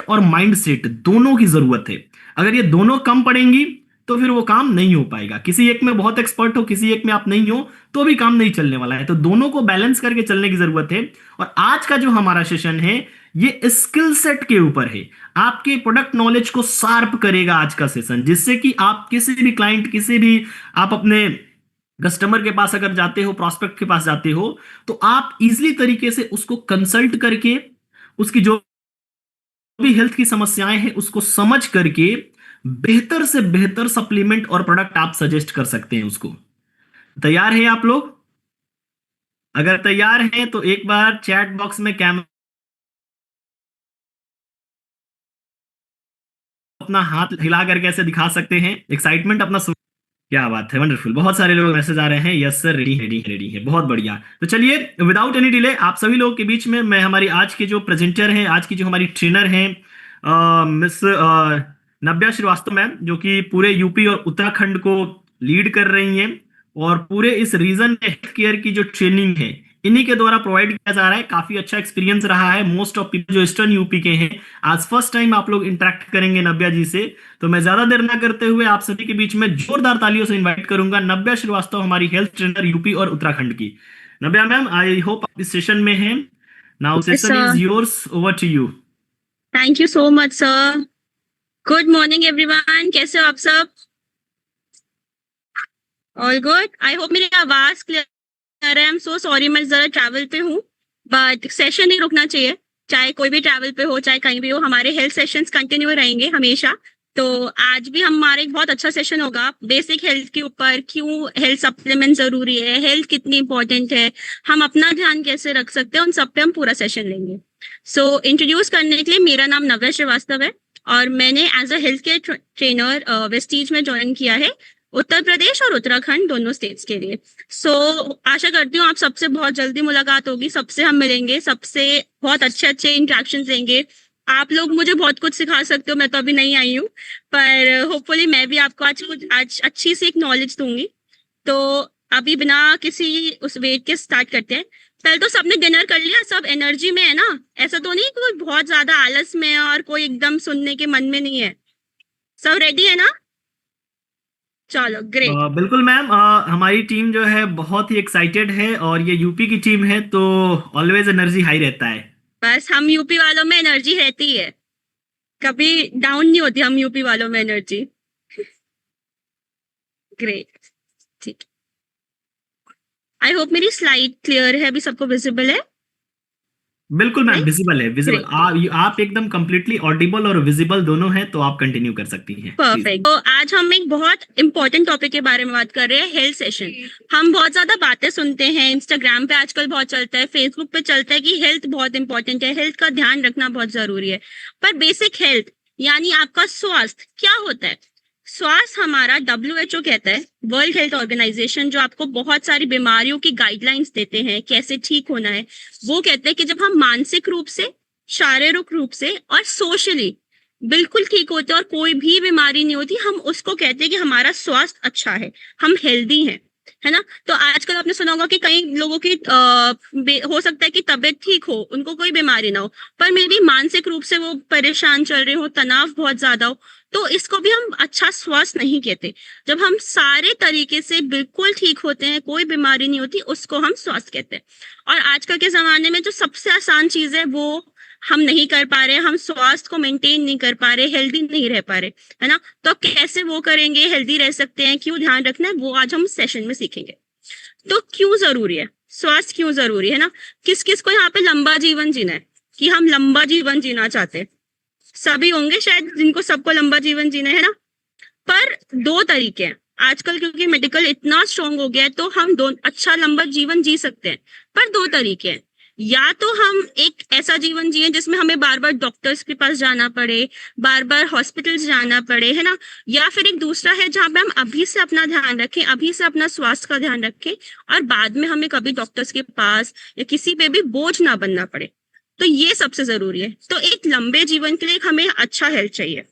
और mind set दोनों की जरूरत है। अगर ये दोनों कम पड़ेंगी तो फिर वो काम नहीं हो पाएगा। किसी एक में बहुत एक्सपर्ट हो, किसी एक में आप नहीं हो, तो भी काम नहीं चलने वाला है। तो दोनों को बैलेंस करके चलने की जरूरत है। और आज का जो हमारा सेशन है ये स्किल सेट के ऊपर है। आपके प्रोडक्ट नॉलेज को शार्प करेगा आज का सेशन, जिससे कि आप किसी भी क्लाइंट, किसी भी आप अपने कस्टमर के पास अगर जाते हो, प्रॉस्पेक्ट के पास जाते हो, तो आप इजीली तरीके से उसको कंसल्ट करके उसकी जो भी हेल्थ की समस्याएं हैं उसको समझ करके बेहतर से बेहतर सप्लीमेंट और प्रोडक्ट आप सजेस्ट कर सकते हैं उसको। तैयार हैं आप लोग? अगर तैयार हैं तो एक बार चैट बॉक्स में कैमरा अपना हाथ हिला करके ऐसे दिखा सकते हैं, एक्साइटमेंट अपना क्या बात है, वंडरफुल। बहुत सारे लोग मैसेज आ रहे हैं, yes sir, ready ready ready है, बहुत बढ़िया। तो चलिए विदाउट एनी डिले आप सभी लोगों के बीच में मैं हमारी आज के जो प्रेजेंटर हैं, आज की जो हमारी ट्रेनर हैं, मिस नव्या श्रीवास्तव मैम, जो कि पूरे यूपी और उत्तराखंड को लीड कर रही हैं और पूरे इस रीजन में हेल्थ केयर की जो ट्रेनिंग है इन्हीं के द्वारा प्रोवाइड किया जा रहा है। काफी अच्छा एक्सपीरियंस रहा है। मोस्ट ऑफ पीपल जो ईस्टर्न यूपी के हैं, आज फर्स्ट टाइम आप लोग इंटरेक्ट करेंगे नव्या जी से। तो मैं ज्यादा देर ना करते हुए आप सभी के बीच में जोरदार तालियों से इन्वाइट करूंगा नव्या श्रीवास्तव, हमारी हेल्थ ट्रेनर यूपी और उत्तराखंड की। नव्या मैम, आई होप आप इस सेशन में हैं। Now Yes, session is sir. Yours, over to you. Thank you so much, sir. Good morning, everyone. कैसे हो आप सब? All good. I hope मेरी आवाज क्लियर है। I'm so sorry, मैं जरा ट्रैवल पे हूँ, बट सेशन नहीं रुकना चाहिए। चाहे कोई भी ट्रैवल पे हो, चाहे कहीं भी हो, हमारे हेल्थ सेशंस कंटिन्यू रहेंगे हमेशा। तो आज भी हमारा एक बहुत अच्छा सेशन होगा बेसिक हेल्थ के ऊपर। क्यों हेल्थ सप्लीमेंट जरूरी है, हेल्थ कितनी इंपॉर्टेंट है, हम अपना ध्यान कैसे रख सकते हैं, उन सब पे हम पूरा सेशन लेंगे। सो इंट्रोड्यूस करने के लिए, मेरा नाम नव्या श्रीवास्तव है और मैंने as a health care trainer Vestige में ज्वाइन किया है, उत्तर प्रदेश और उत्तराखंड दोनों स्टेट्स के लिए। सो आशा करती हूँ आप सबसे बहुत जल्दी मुलाकात होगी, सबसे हम मिलेंगे, सबसे बहुत अच्छे अच्छे इंटरेक्शन देंगे। आप लोग मुझे बहुत कुछ सिखा सकते हो, मैं तो अभी नहीं आई हूँ, पर होपफुली मैं भी आपको आज अच्छी सी एक नॉलेज दूंगी। तो अभी बिना किसी उस वेट के स्टार्ट करते हैं। पहले तो सबने डिनर कर लिया, सब एनर्जी में है ना? ऐसा तो नहीं कोई बहुत ज्यादा आलस में है और कोई एकदम सुनने के मन में नहीं है? सब रेडी है ना? चलो ग्रेट। बिल्कुल मैम, हमारी टीम जो है बहुत ही एक्साइटेड है और ये यूपी की टीम है तो ऑलवेज एनर्जी हाई रहता है। बस हम यूपी वालों में एनर्जी रहती है, कभी डाउन नहीं होती हम यूपी वालों में एनर्जी। ग्रेट, ठीक। आई होप मेरी स्लाइड क्लियर है, अभी सबको विजिबल है? बिल्कुल मैम, राइट, विजिबल है, विजिबल। ग्रेट। आप एकदम कंप्लीटली ऑडिबल और विजिबल दोनों हैं, तो आप कंटिन्यू कर सकती हैं प्लीज। परफेक्ट। तो आज हम एक बहुत इंपॉर्टेंट टॉपिक के बारे में बात कर रहे हैं, हेल्थ सेशन। हम बहुत ज्यादा बातें सुनते हैं, इंस्टाग्राम पे आजकल बहुत चलता है, फेसबुक पे चलता है कि हेल्थ बहुत इंपॉर्टेंट है, हेल्थ का ध्यान रखना बहुत जरूरी है। पर बेसिक हेल्थ यानी आपका स्वास्थ्य क्या होता है? स्वास्थ्य हमारा WHO कहता है, वर्ल्ड हेल्थ ऑर्गेनाइजेशन, जो आपको बहुत सारी बीमारियों की गाइडलाइंस देते हैं कैसे ठीक होना है। वो कहते हैं कि जब हम मानसिक रूप से, शारीरिक रूप से और सोशली बिल्कुल ठीक होते हैं और कोई भी बीमारी नहीं होती, हम उसको कहते हैं कि हमारा स्वास्थ्य अच्छा है, हम हेल्दी हैं, है ना? तो आजकल आपने सुना होगा कि कई लोगों की हो सकता है कि तबीयत ठीक हो, उनको कोई बीमारी ना हो, पर मे भी मानसिक रूप से वो परेशान चल रहे हो, तनाव बहुत ज्यादा हो, तो इसको भी हम अच्छा स्वास्थ्य नहीं कहते। जब हम सारे तरीके से बिल्कुल ठीक होते हैं, कोई बीमारी नहीं होती, उसको हम स्वास्थ्य कहते हैं। और आजकल के जमाने में जो सबसे आसान चीज है वो हम नहीं कर पा रहे, हम स्वास्थ्य को मेंटेन नहीं कर पा रहे, हेल्दी नहीं रह पा रहे, है ना? तो कैसे वो करेंगे, हेल्दी रह सकते हैं, क्यों ध्यान रखना है, वो आज हम सेशन में सीखेंगे। तो क्यों जरूरी है स्वास्थ्य, क्यों जरूरी है ना? किस किस को यहाँ पे लंबा जीवन जीना है, कि हम लंबा जीवन जीना चाहते हैं? सभी होंगे शायद जिनको सबको लंबा जीवन जीना है ना? पर दो तरीके हैं आजकल, क्योंकि मेडिकल इतना स्ट्रांग हो गया है, तो हम दो अच्छा लंबा जीवन जी सकते हैं। पर दो तरीके हैं, या तो हम एक ऐसा जीवन जिए जिसमें हमें बार बार डॉक्टर्स के पास जाना पड़े, बार बार हॉस्पिटल्स जाना पड़े, है ना? या फिर एक दूसरा है जहां पे हम अभी से अपना ध्यान रखें, अभी से अपना स्वास्थ्य का ध्यान रखें और बाद में हमें कभी डॉक्टर्स के पास या किसी पे भी बोझ ना बनना पड़े। तो ये सबसे जरूरी है। तो एक लंबे जीवन के लिए हमें अच्छा हेल्थ चाहिए।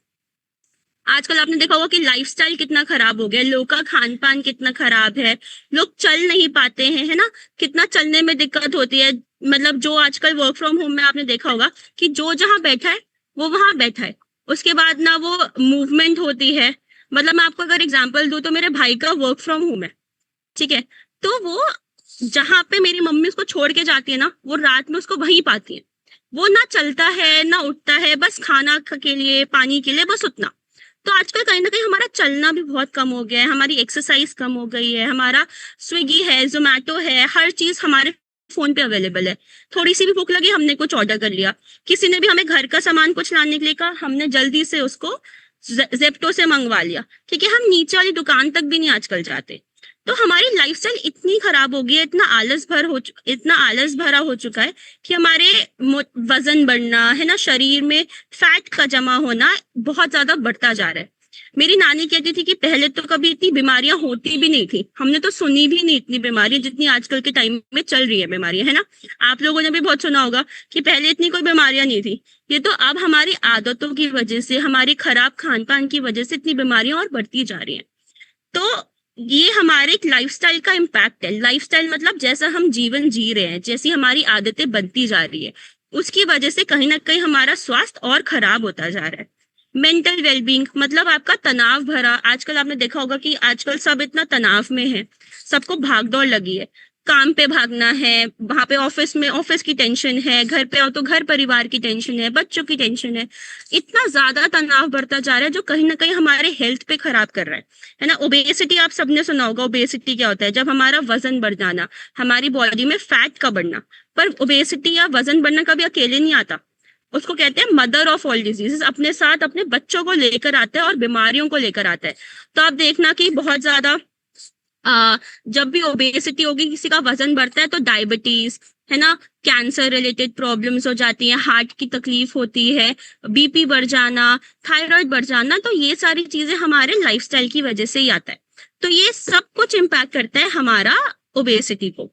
आजकल आपने देखा होगा कि लाइफस्टाइल कितना खराब हो गया, लोगों का खान पान कितना खराब है, लोग चल नहीं पाते हैं, है ना? कितना चलने में दिक्कत होती है। मतलब जो आजकल वर्क फ्रॉम होम में आपने देखा होगा कि जो जहां बैठा है वो वहां बैठा है, उसके बाद ना वो मूवमेंट होती है। मतलब मैं आपको अगर एग्जांपल दूं तो मेरे भाई का वर्क फ्रॉम होम है, ठीक है, तो वो जहां पे मेरी मम्मी उसको छोड़ के जाती है ना, वो रात में उसको वहीं पाती है। वो ना चलता है ना उठता है, बस खाना के लिए पानी के लिए बस उतना। तो आजकल कहीं ना कहीं हमारा चलना भी बहुत कम हो गया है, हमारी एक्सरसाइज कम हो गई है, हमारा स्विगी है, जोमेटो है, हर चीज हमारे फोन पे अवेलेबल है। थोड़ी सी भी भूख लगी, हमने कुछ ऑर्डर कर लिया। किसी ने भी हमें घर का सामान कुछ लाने के लिए कहा, हमने जल्दी से उसको जेप्टो से मंगवा लिया। ठीक है, हम नीचे वाली दुकान तक भी नहीं आजकल जाते। तो हमारी लाइफस्टाइल इतनी खराब हो गई है, इतना आलस भरा हो चुका है कि हमारे वजन बढ़ना है ना, शरीर में फैट का जमा होना बहुत ज्यादा बढ़ता जा रहा है। मेरी नानी कहती थी कि पहले तो कभी इतनी बीमारियां होती भी नहीं थी, हमने तो सुनी भी नहीं इतनी बीमारियां जितनी आजकल के टाइम में चल रही है बीमारियां, है ना। आप लोगों ने भी बहुत सुना होगा कि पहले इतनी कोई बीमारियां नहीं थी। ये तो अब हमारी आदतों की वजह से, हमारी खराब खान पान की वजह से इतनी बीमारियां और बढ़ती जा रही हैं। तो ये हमारे एक लाइफस्टाइल का इम्पैक्ट है। लाइफस्टाइल मतलब जैसा हम जीवन जी रहे हैं, जैसी हमारी आदतें बनती जा रही है, उसकी वजह से कहीं ना कहीं हमारा स्वास्थ्य और खराब होता जा रहा है। मेंटल वेलबींग मतलब आपका तनाव भरा, आजकल आपने देखा होगा कि आजकल सब इतना तनाव में है, सबको भागदौड़ लगी है। काम पे भागना है, वहां पे ऑफिस में ऑफिस की टेंशन है, घर पे आओ तो घर परिवार की टेंशन है, बच्चों की टेंशन है। इतना ज्यादा तनाव बढ़ता जा रहा है जो कहीं ना कहीं हमारे हेल्थ पे खराब कर रहा है ना। ओबेसिटी आप सबने सुना होगा। ओबेसिटी क्या होता है? जब हमारा वजन बढ़ जाना, हमारी बॉडी में फैट का बढ़ना। पर ओबेसिटी या वजन बढ़ना कभी अकेले नहीं आता, उसको कहते हैं मदर ऑफ ऑल डिजीजेस। अपने साथ अपने बच्चों को लेकर आता है और बीमारियों को लेकर आता है। तो आप देखना कि बहुत ज्यादा जब भी ओबेसिटी होगी, किसी का वजन बढ़ता है, तो डायबिटीज, है ना, कैंसर रिलेटेड प्रॉब्लम्स हो जाती हैं, हार्ट की तकलीफ होती है, बीपी बढ़ जाना, थायराइड बढ़ जाना। तो ये सारी चीजें हमारे लाइफस्टाइल की वजह से ही आता है। तो ये सब कुछ इम्पैक्ट करता है हमारा ओबेसिटी को।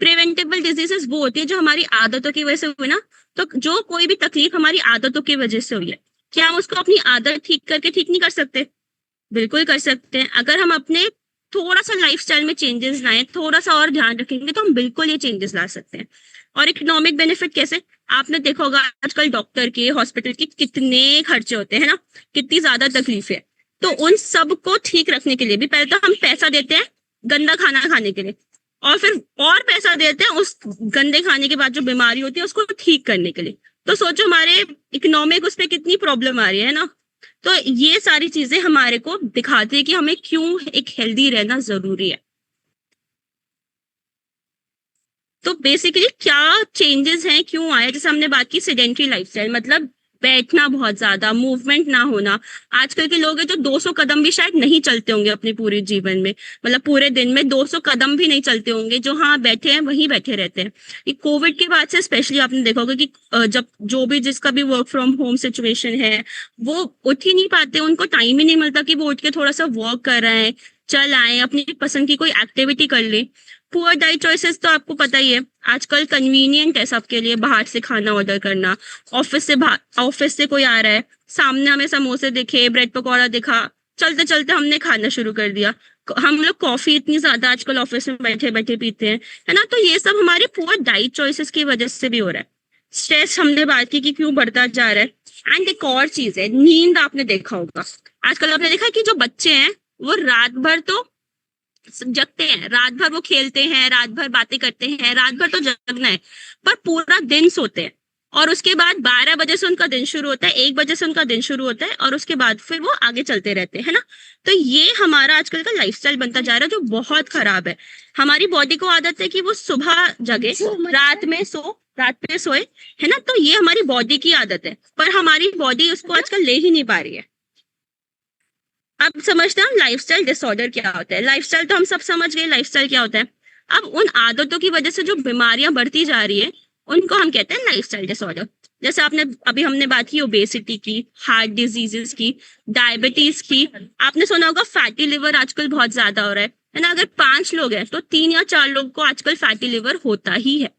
प्रिवेंटेबल डिजीजेस वो होती है जो हमारी आदतों की वजह से हुई ना। तो जो कोई भी तकलीफ हमारी आदतों की वजह से हुई है, क्या हम उसको अपनी आदत ठीक करके ठीक नहीं कर सकते? बिल्कुल कर सकते हैं। अगर हम अपने थोड़ा सा लाइफस्टाइल में चेंजेस लाएं, थोड़ा सा और ध्यान रखेंगे, तो हम बिल्कुल ये चेंजेस ला सकते हैं। और इकोनॉमिक बेनिफिट कैसे? आपने देखा होगा आजकल डॉक्टर के, हॉस्पिटल के कितने खर्चे होते हैं ना, कितनी ज्यादा तकलीफ है। तो उन सब को ठीक रखने के लिए भी पहले तो हम पैसा देते हैं गंदा खाना खाने के लिए, और फिर और पैसा देते हैं उस गंदे खाने के बाद जो बीमारी होती है उसको ठीक करने के लिए। तो सोचो हमारे इकोनॉमिक उस पर कितनी प्रॉब्लम आ रही है ना। तो ये सारी चीजें हमारे को दिखाती है कि हमें क्यों एक हेल्दी रहना जरूरी है। तो बेसिकली क्या चेंजेस हैं, क्यों आए? जैसे हमने बात की सेडेंट्री लाइफस्टाइल, मतलब बैठना बहुत ज्यादा, मूवमेंट ना होना। आजकल के लोग हैं जो 200 कदम भी शायद नहीं चलते होंगे अपने पूरे जीवन में, मतलब पूरे दिन में 200 कदम भी नहीं चलते होंगे, जो हाँ बैठे हैं वहीं बैठे रहते हैं। ये कोविड के बाद से स्पेशली आपने देखा होगा कि जब जो भी जिसका भी वर्क फ्रॉम होम सिचुएशन है, वो उठ ही नहीं पाते, उनको टाइम ही नहीं मिलता कि वो उठ के थोड़ा सा वॉक कर रहे हैं, चल आए, अपनी पसंद की कोई एक्टिविटी कर ले। पुअर डाइट चॉइसेस तो आपको पता ही है, आजकल कन्वीनियंट है सबके लिए बाहर से खाना ऑर्डर करना। ऑफिस से कोई आ रहा है, सामने हमें समोसे दिखे, ब्रेड पकौड़ा दिखा, चलते चलते हमने खाना शुरू कर दिया। हम लोग कॉफी इतनी ज्यादा आजकल ऑफिस में बैठे बैठे पीते हैं, है ना। तो ये सब हमारे पुअर डाइट चॉइसेस की वजह से भी हो रहा है। स्ट्रेस हमने बात की कि क्यों बढ़ता जा रहा है। एंड एक और चीज है, नींद। आपने देखा होगा आजकल, आपने देखा कि जो बच्चे हैं वो रात भर तो जगते हैं, रात भर वो खेलते हैं, रात भर बातें करते हैं, रात भर तो जगना है, पर पूरा दिन सोते हैं। और उसके बाद 12 बजे से उनका दिन शुरू होता है, 1 बजे से उनका दिन शुरू होता है, और उसके बाद फिर वो आगे चलते रहते हैं, है ना। तो ये हमारा आजकल का लाइफस्टाइल बनता जा रहा है जो बहुत खराब है। हमारी बॉडी को आदत है कि वो सुबह जगे, रात में सोए, है ना। तो ये हमारी बॉडी की आदत है, पर हमारी बॉडी उसको आजकल ले ही नहीं पा रही है। अब समझते हैं लाइफस्टाइल डिसऑर्डर क्या होता है। लाइफस्टाइल तो हम सब समझ गए, लाइफस्टाइल क्या होता है। अब उन आदतों की वजह से जो बीमारियां बढ़ती जा रही है, उनको हम कहते हैं लाइफस्टाइल डिसऑर्डर। जैसे हमने बात की ओबेसिटी की, हार्ट डिजीजेस की, डायबिटीज की। आपने सुना होगा फैटी लिवर आजकल बहुत ज्यादा हो रहा है ना। अगर 5 लोग हैं तो 3 या 4 लोग को आजकल फैटी लिवर होता ही है।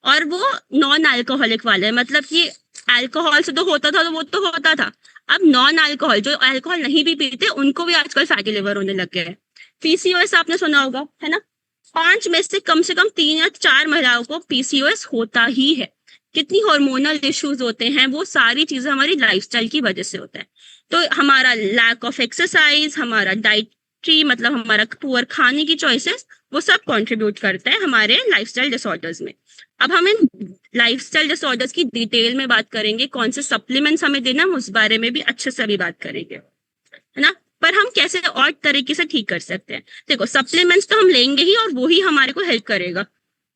और वो नॉन अल्कोहलिक वाले हैं, मतलब कि अल्कोहल से तो होता था, तो वो तो होता था। अब नॉन अल्कोहल, जो अल्कोहल नहीं भी पीते, उनको भी आजकल फैटी लिवर होने लग गया है। पीसीओएस आपने सुना होगा, है ना। 5 में से कम 3 या 4 महिलाओं को पीसीओएस होता ही है। कितनी हार्मोनल इश्यूज होते हैं, वो सारी चीजें हमारी लाइफस्टाइल की वजह से होता है। तो हमारा लैक ऑफ एक्सरसाइज, हमारा डाइटरी मतलब हमारा पुअर खाने की चॉइसेस, वो सब कंट्रीब्यूट करता है हमारे लाइफस्टाइल डिसऑर्डर्स में। अब हम इन लाइफस्टाइल डिसऑर्डर्स की डिटेल में बात करेंगे, कौन से सप्लीमेंट्स हमें देना, उस बारे में भी अच्छे से अभी बात करेंगे, है ना। पर हम कैसे और तरीके से ठीक कर सकते हैं? देखो, सप्लीमेंट्स तो हम लेंगे ही और वो ही हमारे को हेल्प करेगा।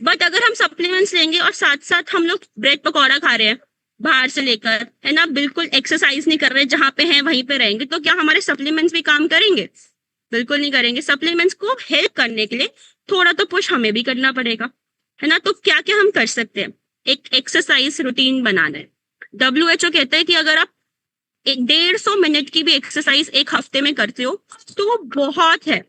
बट अगर हम सप्लीमेंट्स लेंगे और साथ साथ हम लोग ब्रेड पकौड़ा खा रहे हैं बाहर से लेकर, है ना, बिल्कुल एक्सरसाइज नहीं कर रहे, जहां पे हैं वहीं पे रहेंगे, तो क्या हमारे सप्लीमेंट्स भी काम करेंगे? बिल्कुल नहीं करेंगे। सप्लीमेंट्स को हेल्प करने के लिए थोड़ा तो पुश हमें भी करना पड़ेगा, है ना। तो क्या क्या हम कर सकते हैं? एक एक्सरसाइज रूटीन बनाना है। WHO कहता है कि अगर आप 150 मिनट की भी एक्सरसाइज एक हफ्ते में करते हो तो वो बहुत है।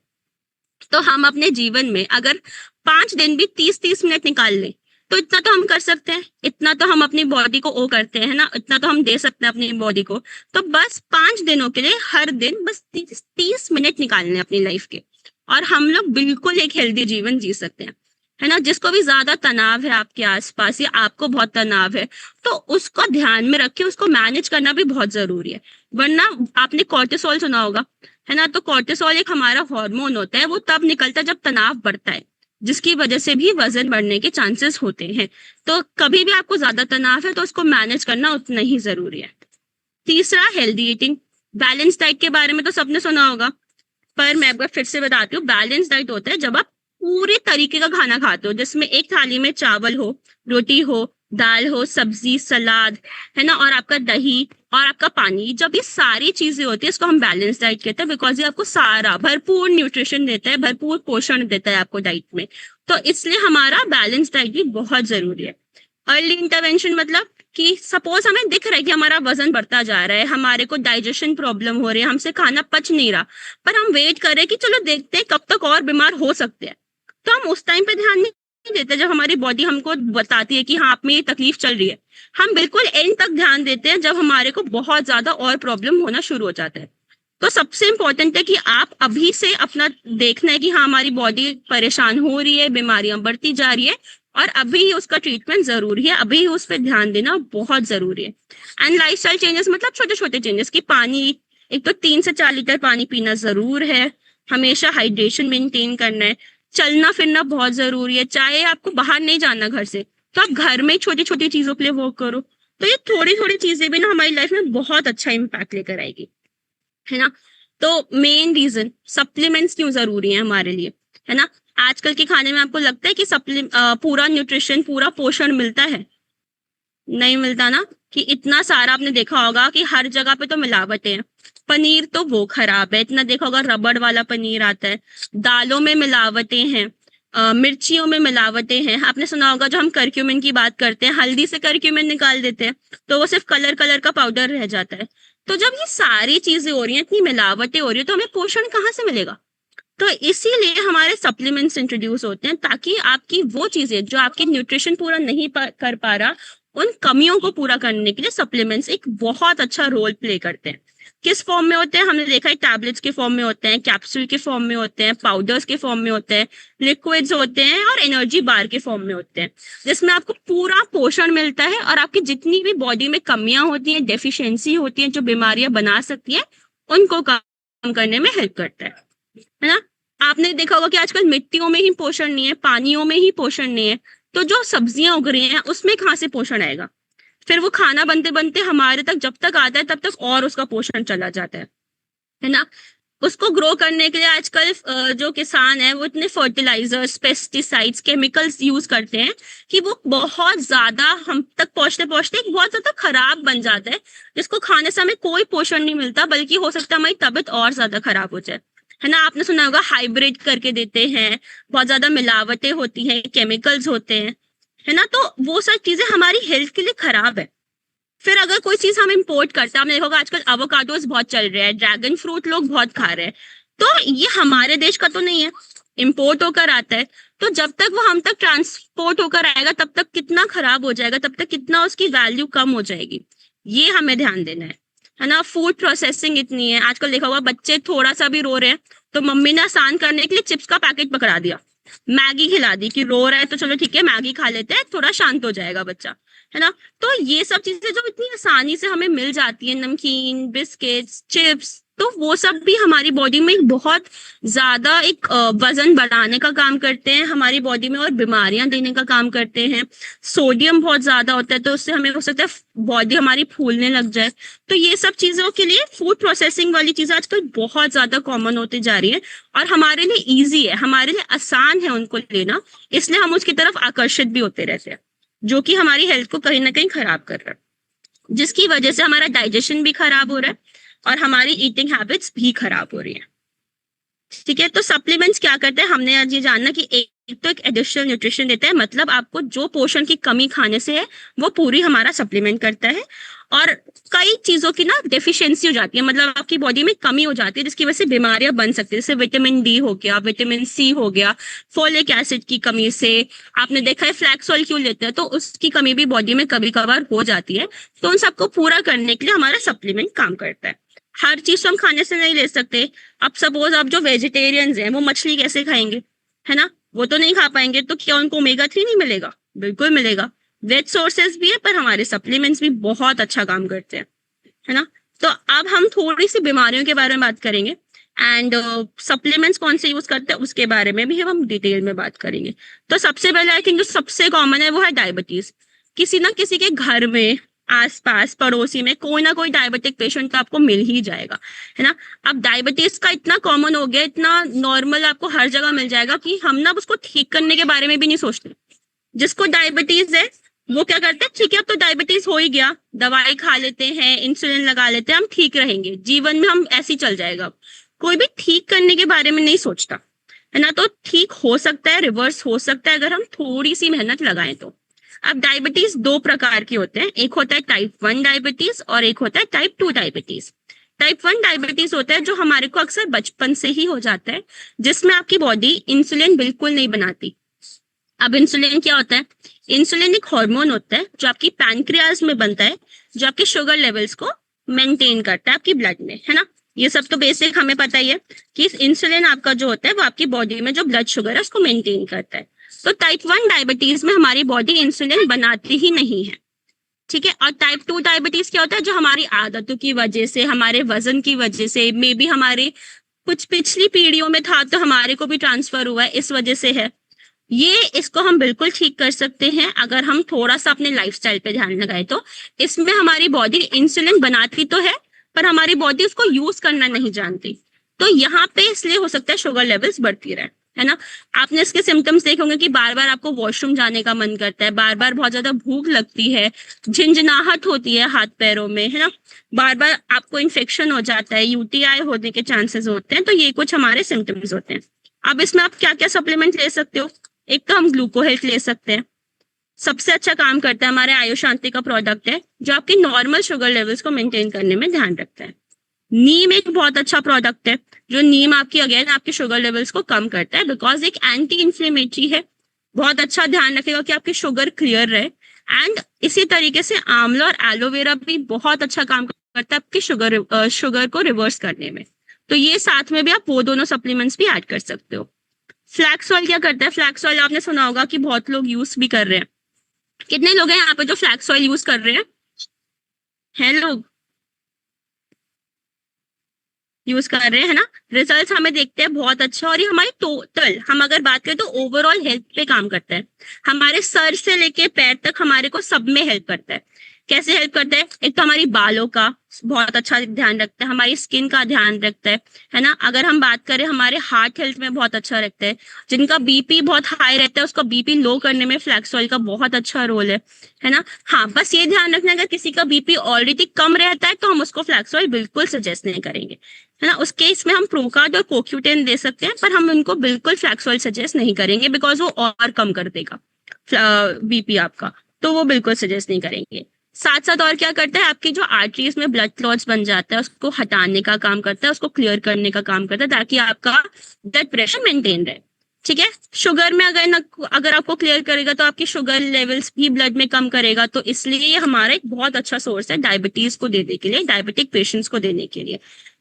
तो हम अपने जीवन में अगर 5 दिन भी 30-30 मिनट निकाल लें तो इतना तो हम कर सकते हैं, इतना तो हम अपनी बॉडी को ओ करते हैं ना, इतना तो हम दे सकते हैं अपनी बॉडी को। तो बस 5 दिनों के लिए हर दिन बस 30 मिनट निकालने अपनी लाइफ के, और हम लोग बिल्कुल एक हेल्दी जीवन जी सकते हैं, है ना। जिसको भी ज्यादा तनाव है आपके आसपास या आपको बहुत तनाव है, तो उसको ध्यान में रख के उसको मैनेज करना भी बहुत जरूरी है। वरना आपने कॉर्टिसोल सुना होगा, है ना। तो कॉर्टिसोल एक हमारा हार्मोन होता है, वो तब निकलता है जब तनाव बढ़ता है, जिसकी वजह से भी वजन बढ़ने के चांसेस होते हैं। तो कभी भी आपको ज्यादा तनाव है तो उसको मैनेज करना उतना ही जरूरी है। तीसरा, हेल्दी ईटिंग। बैलेंस डाइट के बारे में तो सबने सुना होगा, पर मैं एक बार फिर से बताती हूँ। बैलेंस डाइट होता है जब आप पूरे तरीके का खाना खाते हो, जिसमें एक थाली में चावल हो, रोटी हो, दाल हो, सब्जी, सलाद, है ना, और आपका दही और आपका पानी। जब ये सारी चीजें होती है, इसको हम बैलेंस डाइट कहते हैं, बिकॉज ये आपको सारा भरपूर न्यूट्रिशन देता है, भरपूर पोषण देता है आपको डाइट में। तो इसलिए हमारा बैलेंस डाइट भी बहुत जरूरी है। अर्ली इंटरवेंशन मतलब कि सपोज हमें दिख रहा है कि हमारा वजन बढ़ता जा रहा है, हमारे को डाइजेशन प्रॉब्लम हो रही है, हमसे खाना पच नहीं रहा, पर हम वेट कर रहे हैं कि चलो देखते हैं कब तक और बीमार हो सकते हैं। तो हम उस टाइम पे ध्यान नहीं देते जब हमारी बॉडी हमको बताती है कि हाँ, आप में ये तकलीफ चल रही है। हम बिल्कुल एंड तक ध्यान देते हैं जब हमारे को बहुत ज्यादा और प्रॉब्लम होना शुरू हो जाता है। तो सबसे इंपॉर्टेंट है कि आप अभी से अपना देखना है कि हाँ, हमारी बॉडी परेशान हो रही है, बीमारियां बढ़ती जा रही है, और अभी ही उसका ट्रीटमेंट जरूरी है, अभी ही उस पर ध्यान देना बहुत जरूरी है। एंड लाइफस्टाइल चेंजेस मतलब छोटे छोटे चेंजेस, कि पानी, एक तो 3 से 4 लीटर पानी पीना जरूर है, हमेशा हाइड्रेशन मेंटेन करना है, चलना फिरना बहुत जरूरी है। चाहे आपको बाहर नहीं जाना घर से, तो आप घर में छोटी छोटी चीजों के लिए वर्क करो। तो ये थोड़ी थोड़ी चीजें भी ना हमारी लाइफ में बहुत अच्छा इम्पैक्ट लेकर आएगी, है ना। तो मेन रीजन सप्लीमेंट्स क्यों जरूरी है हमारे लिए, है ना। आजकल के खाने में आपको लगता है कि पूरा न्यूट्रिशन, पूरा पोषण मिलता है? नहीं मिलता ना। कि इतना सारा आपने देखा होगा कि हर जगह पे तो मिलावटें हैं। पनीर तो वो खराब है, इतना देखा होगा रबड़ वाला पनीर आता है। दालों में मिलावटें हैं, मिर्चियों में मिलावटें हैं। आपने सुना होगा, जो हम करक्यूमिन की बात करते हैं, हल्दी से करक्यूमिन निकाल देते हैं तो वो सिर्फ कलर कलर का पाउडर रह जाता है। तो जब ये सारी चीजें हो रही हैं, इतनी मिलावटें हो रही है, तो हमें पोषण कहाँ से मिलेगा? तो इसीलिए हमारे सप्लीमेंट्स इंट्रोड्यूस होते हैं, ताकि आपकी वो चीजें जो आपकी न्यूट्रिशन पूरा नहीं कर पा रहा, उन कमियों को पूरा करने के लिए सप्लीमेंट्स एक बहुत अच्छा रोल प्ले करते हैं। किस फॉर्म में होते हैं? हमने देखा है टैबलेट्स के फॉर्म में होते हैं, कैप्सूल के फॉर्म में होते हैं, पाउडर्स के फॉर्म में होते हैं, लिक्विड्स होते हैं, और एनर्जी बार के फॉर्म में होते हैं, जिसमें आपको पूरा पोषण मिलता है और आपकी जितनी भी बॉडी में कमियां होती हैं, डेफिशिएंसी होती हैं, जो बीमारियां बना सकती हैं, उनको कम करने में हेल्प करता है ना। आपने देखा होगा कि आजकल मिट्टियों में ही पोषण नहीं है, पानियों में ही पोषण नहीं है, तो जो सब्जियां उग रही हैं उसमें कहाँ से पोषण आएगा? फिर वो खाना बनते बनते हमारे तक जब तक आता है तब तक और उसका पोषण चला जाता है ना। उसको ग्रो करने के लिए आजकल जो किसान है वो इतने फर्टिलाइजर्स, पेस्टिसाइड्स, केमिकल्स यूज करते हैं कि वो बहुत ज्यादा हम तक पहुंचते पहुंचते बहुत ज्यादा खराब बन जाता है, जिसको खाने से हमें कोई पोषण नहीं मिलता, बल्कि हो सकता है हमारी तबीयत और ज्यादा खराब हो जाए, है ना। आपने सुना होगा हाइब्रिड करके देते हैं, बहुत ज्यादा मिलावटें होती हैं, केमिकल्स होते हैं, है ना। तो वो सब चीजें हमारी हेल्थ के लिए खराब है। फिर अगर कोई चीज हम इंपोर्ट करते हैं, आपने देखा होगा आजकल एवोकाडोस बहुत चल रहे हैं, ड्रैगन फ्रूट लोग बहुत खा रहे हैं, तो ये हमारे देश का तो नहीं है, इंपोर्ट होकर आता है। तो जब तक वो हम तक ट्रांसपोर्ट होकर आएगा तब तक कितना खराब हो जाएगा, तब तक कितना उसकी वैल्यू कम हो जाएगी, ये हमें ध्यान देना है ना। फूड प्रोसेसिंग इतनी है, आजकल देखा होगा बच्चे थोड़ा सा भी रो रहे हैं तो मम्मी ने आसान करने के लिए चिप्स का पैकेट पकड़ा दिया, मैगी खिला दी, कि रो रहा है तो चलो ठीक है मैगी खा लेते हैं, थोड़ा शांत हो जाएगा बच्चा, है ना। तो ये सब चीजें जो इतनी आसानी से हमें मिल जाती है, नमकीन, बिस्किट्स, चिप्स, तो वो सब भी हमारी बॉडी में एक बहुत ज्यादा एक वजन बढ़ाने का काम करते हैं हमारी बॉडी में, और बीमारियां देने का काम करते हैं। सोडियम बहुत ज्यादा होता है तो उससे हमें हो सकता है बॉडी हमारी फूलने लग जाए। तो ये सब चीजों के लिए फूड प्रोसेसिंग वाली चीजें आजकल बहुत ज्यादा कॉमन होती जा रही है, और हमारे लिए इजी है, हमारे लिए आसान है उनको लेना, इसलिए हम उसकी तरफ आकर्षित भी होते रहते हैं, जो कि हमारी हेल्थ को कहीं ना कहीं खराब कर रहा है, जिसकी वजह से हमारा डाइजेशन भी खराब हो रहा है और हमारी ईटिंग हैबिट्स भी खराब हो रही है। ठीक है, तो सप्लीमेंट्स क्या करते हैं, हमने आज ये जानना कि एक तो एक एडिशनल न्यूट्रिशन देता है, मतलब आपको जो पोषण की कमी खाने से है वो पूरी हमारा सप्लीमेंट करता है। और कई चीजों की ना डेफिशिएंसी हो जाती है, मतलब आपकी बॉडी में कमी हो जाती है जिसकी वजह से बीमारियां बन सकती है, जैसे विटामिन डी हो गया, विटामिन सी हो गया, फोलिक एसिड की कमी से। आपने देखा है फ्लैक्स ऑयल क्यों लेते हैं, तो उसकी कमी भी बॉडी में कभी कभार हो जाती है। तो उन सबको पूरा करने के लिए हमारा सप्लीमेंट काम करता है। हर चीज तो हम खाने से नहीं ले सकते। अब सपोज आप जो वेजिटेरियंस हैं वो मछली कैसे खाएंगे, है ना, वो तो नहीं खा पाएंगे, तो क्या उनको ओमेगा 3 नहीं मिलेगा? बिल्कुल मिलेगा। वेज सोर्सेज भी है, पर हमारे सप्लीमेंट्स भी बहुत अच्छा काम करते हैं, है ना। तो अब हम थोड़ी सी बीमारियों के बारे में बात करेंगे, एंड सप्लीमेंट्स कौन से यूज करते हैं उसके बारे में भी हम डिटेल में बात करेंगे। तो सबसे पहले आई थिंक जो सबसे कॉमन है वो है डायबिटीज। किसी ना किसी के घर में, आसपास, पड़ोसी में कोई ना कोई डायबिटिक पेशेंट तो आपको मिल ही जाएगा, है ना। अब डायबिटीज का इतना कॉमन हो गया, इतना नॉर्मल आपको हर जगह मिल जाएगा कि हम ना उसको ठीक करने के बारे में भी नहीं सोचते। जिसको डायबिटीज है वो क्या करते हैं, ठीक है अब तो डायबिटीज हो ही गया, दवाई खा लेते हैं, इंसुलिन लगा लेते हैं, हम ठीक रहेंगे, जीवन में हम ऐसे ही चल जाएगा। कोई भी ठीक करने के बारे में नहीं सोचता, है ना। तो ठीक हो सकता है, रिवर्स हो सकता है अगर हम थोड़ी सी मेहनत लगाएं तो। अब डायबिटीज दो प्रकार के होते हैं, एक होता है टाइप 1 डायबिटीज और एक होता है टाइप 2 डायबिटीज। टाइप 1 डायबिटीज होता है जो हमारे को अक्सर बचपन से ही हो जाता है, जिसमें आपकी बॉडी इंसुलिन बिल्कुल नहीं बनाती। अब इंसुलिन क्या होता है, इंसुलिन एक हार्मोन होता है जो आपकी पैनक्रियाज में बनता है, जो आपके शुगर लेवल्स को मेंटेन करता है आपकी ब्लड में, है ना। ये सब तो बेसिक हमें पता ही है कि इंसुलिन आपका जो होता है वो आपकी बॉडी में जो ब्लड शुगर है उसको मेंटेन करता है। तो टाइप 1 डायबिटीज में हमारी बॉडी इंसुलिन बनाती ही नहीं है, ठीक है। और टाइप 2 डायबिटीज क्या होता है, जो हमारी आदतों की वजह से, हमारे वजन की वजह से, मे बी हमारे कुछ पिछली पीढ़ियों में था तो हमारे को भी ट्रांसफर हुआ है, इस वजह से है ये। इसको हम बिल्कुल ठीक कर सकते हैं अगर हम थोड़ा सा अपने लाइफस्टाइल पे ध्यान लगाए तो। इसमें हमारी बॉडी इंसुलिन बनाती तो है पर हमारी बॉडी उसको यूज करना नहीं जानती, तो यहाँ पे इसलिए हो सकता है शुगर लेवल्स बढ़ती रहे, है ना। आपने इसके सिम्टम्स देखे होंगे कि बार बार आपको वॉशरूम जाने का मन करता है, बार बार बहुत ज्यादा भूख लगती है, झिंझनाहट होती है हाथ पैरों में, है ना, बार बार आपको इन्फेक्शन हो जाता है, यूटीआई होने के चांसेस होते हैं। तो ये कुछ हमारे सिम्टम्स होते हैं। अब इसमें आप क्या क्या सप्लीमेंट ले सकते हो, एक तो हम ग्लूकोहेल्थ ले सकते हैं, सबसे अच्छा काम करता है, हमारे आयुष शांति का प्रोडक्ट है जो आपकी नॉर्मल शुगर लेवल्स को मेंटेन करने में ध्यान रखता है। नीम एक बहुत अच्छा प्रोडक्ट है, जो नीम आपकी अगेन आपके शुगर लेवल्स को कम करता है, बिकॉज एक एंटी इंफ्लेमेटरी है, बहुत अच्छा ध्यान रखेगा कि आपकी शुगर क्लियर रहे। एंड इसी तरीके से आंवला और एलोवेरा भी बहुत अच्छा काम करता है आपकी शुगर को रिवर्स करने में। तो ये साथ में भी आप वो दोनों सप्लीमेंट्स भी ऐड कर सकते हो। फ्लैक्स ऑयल क्या करता है, फ्लैक्स ऑयल आपने सुना होगा कि बहुत लोग यूज भी कर रहे हैं। कितने लोग हैं यहाँ पे जो फ्लैक्स ऑयल यूज कर रहे हैं लोग यूज कर रहे हैं ना। रिजल्ट्स हमें देखते हैं बहुत अच्छा, और ये हमारी टोटल हम अगर बात करें तो ओवरऑल हेल्थ पे काम करता है, हमारे सर से लेके पैर तक हमारे को सब में हेल्प करता है। कैसे हेल्प करता है, एक तो हमारी बालों का बहुत अच्छा ध्यान रखता है, हमारी स्किन का ध्यान रखता है ना। अगर हम बात करें हमारे हार्ट हेल्थ में बहुत अच्छा रखता है, जिनका बीपी बहुत हाई रहता है उसका बीपी लो करने में फ्लैक्स ऑयल का बहुत अच्छा रोल है ना। हाँ, बस ये ध्यान रखना अगर किसी का बीपी ऑलरेडी कम रहता है तो हम उसको फ्लैक्स ऑयल बिल्कुल सजेस्ट नहीं करेंगे, है ना। उस केस में हम प्रोकार्ड और कोक्यूटेन दे सकते हैं, पर हम उनको बिल्कुल फ्लैक्स ऑयल सजेस्ट नहीं करेंगे, बिकॉज वो और कम कर देगा बीपी आपका, तो वो बिल्कुल सजेस्ट नहीं करेंगे। साथ साथ और क्या करता है, आपकी जो आर्टरीज में ब्लड क्लॉट्स बन जाता है उसको हटाने का काम करता है, उसको क्लियर करने का काम करता है, ताकि आपका ब्लड प्रेशर मेंटेन रहे, ठीक है। शुगर में अगर आपको क्लियर करेगा तो आपकी शुगर लेवल्स भी ब्लड में कम करेगा, तो इसलिए ये हमारा एक बहुत अच्छा सोर्स है डायबिटीज को देने के लिए, डायबिटिक पेशेंट्स को देने के लिए,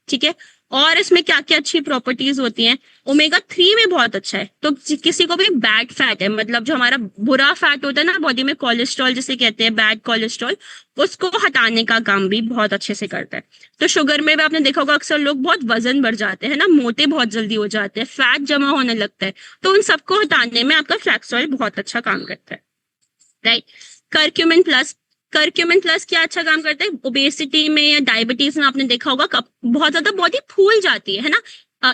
ठीक है। और इसमें क्या क्या अच्छी प्रॉपर्टीज होती हैं, ओमेगा 3 में बहुत अच्छा है। तो किसी को भी बैड फैट है, मतलब जो हमारा बुरा फैट होता है ना बॉडी में, कोलेस्ट्रॉल जिसे कहते हैं, बैड कोलेस्ट्रॉल, उसको हटाने का काम भी बहुत अच्छे से करता है। तो शुगर में भी आपने देखा होगा अक्सर लोग बहुत वजन बढ़ जाते हैं ना, मोटे बहुत जल्दी हो जाते हैं, फैट जमा होने लगता है, तो उन सबको हटाने में आपका फ्लैक्स ऑयल बहुत अच्छा काम करता है, right. Curcumin plus, curcumin plus क्या अच्छा काम करता है, ओबेसिटी में या डायबिटीज में आपने देखा होगा बहुत ज्यादा बॉडी फूल जाती है ना,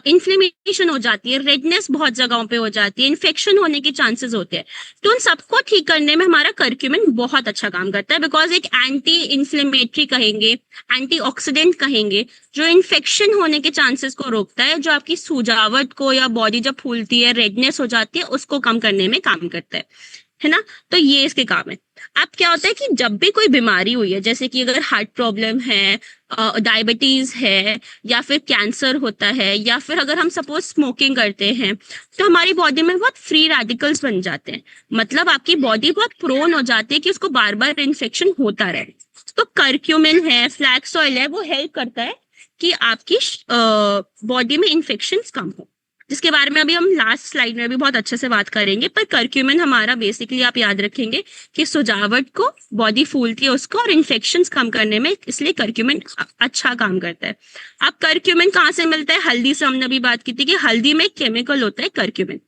इन्फ्लेमेशन हो जाती है, रेडनेस बहुत जगहों पे हो जाती है, इन्फेक्शन होने के चांसेस होते हैं। तो उन सबको ठीक करने में हमारा करक्यूमिन बहुत अच्छा काम करता है, बिकॉज एक एंटी इन्फ्लेमेटरी कहेंगे, एंटीऑक्सीडेंट कहेंगे, जो इन्फेक्शन होने के चांसेस को रोकता है, जो आपकी सुजावट को या बॉडी जब फूलती है रेडनेस हो जाती है उसको कम करने में काम करता है ना। तो ये इसके काम है। अब क्या होता है कि जब भी कोई बीमारी हुई है, जैसे कि अगर हार्ट प्रॉब्लम है, डायबिटीज है, या फिर कैंसर होता है, या फिर अगर हम सपोज स्मोकिंग करते हैं, तो हमारी बॉडी में बहुत फ्री रेडिकल्स बन जाते हैं, मतलब आपकी बॉडी बहुत प्रोन हो जाती है कि उसको बार बार इन्फेक्शन होता रहे। तो करक्यूमिन है, फ्लैक्स ऑयल है, वो हेल्प करता है कि आपकी बॉडी में इन्फेक्शन कम हो, जिसके बारे में अभी हम लास्ट स्लाइड में भी बहुत अच्छे से बात करेंगे। पर करक्यूमिन हमारा बेसिकली आप याद रखेंगे कि सुजावट को, बॉडी फूलती है उसको, और इन्फेक्शंस कम करने में इसलिए करक्यूमिन अच्छा काम करता है। अब करक्यूमिन कहाँ से मिलता है, हल्दी से हमने अभी बात की थी कि हल्दी में एक केमिकल होता है करक्यूमिन।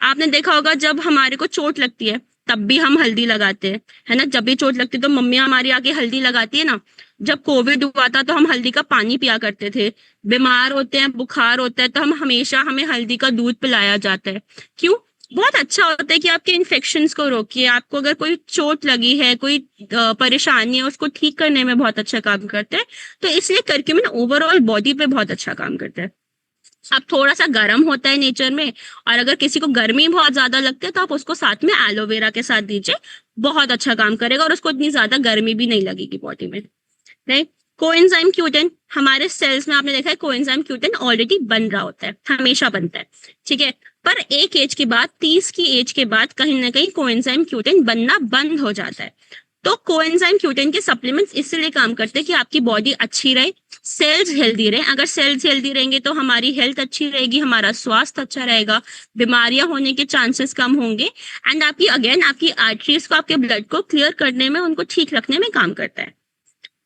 आपने देखा होगा जब हमारे को चोट लगती है तब भी हम हल्दी लगाते हैं, है ना, जब भी चोट लगती है तो मम्मी हमारी आके हल्दी लगाती है ना। जब कोविड हुआ था तो हम हल्दी का पानी पिया करते थे, बीमार होते हैं, बुखार होता है तो हम हमेशा, हमें हल्दी का दूध पिलाया जाता है। क्यों? बहुत अच्छा होता है कि आपके इन्फेक्शंस को रोकिए, आपको अगर कोई चोट लगी है, कोई परेशानी है, उसको ठीक करने में बहुत अच्छा काम करता है। तो इसलिए करक्यूमिन ओवरऑल बॉडी पे बहुत अच्छा काम करता है। अब थोड़ा सा गर्म होता है नेचर में, और अगर किसी को गर्मी बहुत ज्यादा लगती है तो आप उसको साथ में एलोवेरा के साथ दीजिए, बहुत अच्छा काम करेगा और उसको इतनी ज्यादा गर्मी भी नहीं लगेगी बॉडी में, राइट। कोएंजाइम Q10, हमारे सेल्स में आपने देखा है कोएंजाइम Q10 ऑलरेडी बन रहा होता है, हमेशा बनता है, ठीक है। पर एक एज के बाद, 30 की एज के बाद कहीं ना कहीं कोएंजाइम Q10 बनना बंद हो जाता है। तो कोएंजाइम Q10 के सप्लीमेंट्स इसलिए काम करते हैं कि आपकी बॉडी अच्छी रहे, सेल्स हेल्दी रहे। अगर सेल्स हेल्दी रहेंगे तो हमारी हेल्थ अच्छी रहेगी, हमारा स्वास्थ्य अच्छा रहेगा, बीमारियां होने के चांसेस कम होंगे, एंड आपकी अगेन आपकी आर्टरीज को, आपके ब्लड को क्लियर करने में, उनको ठीक रखने में काम करता है।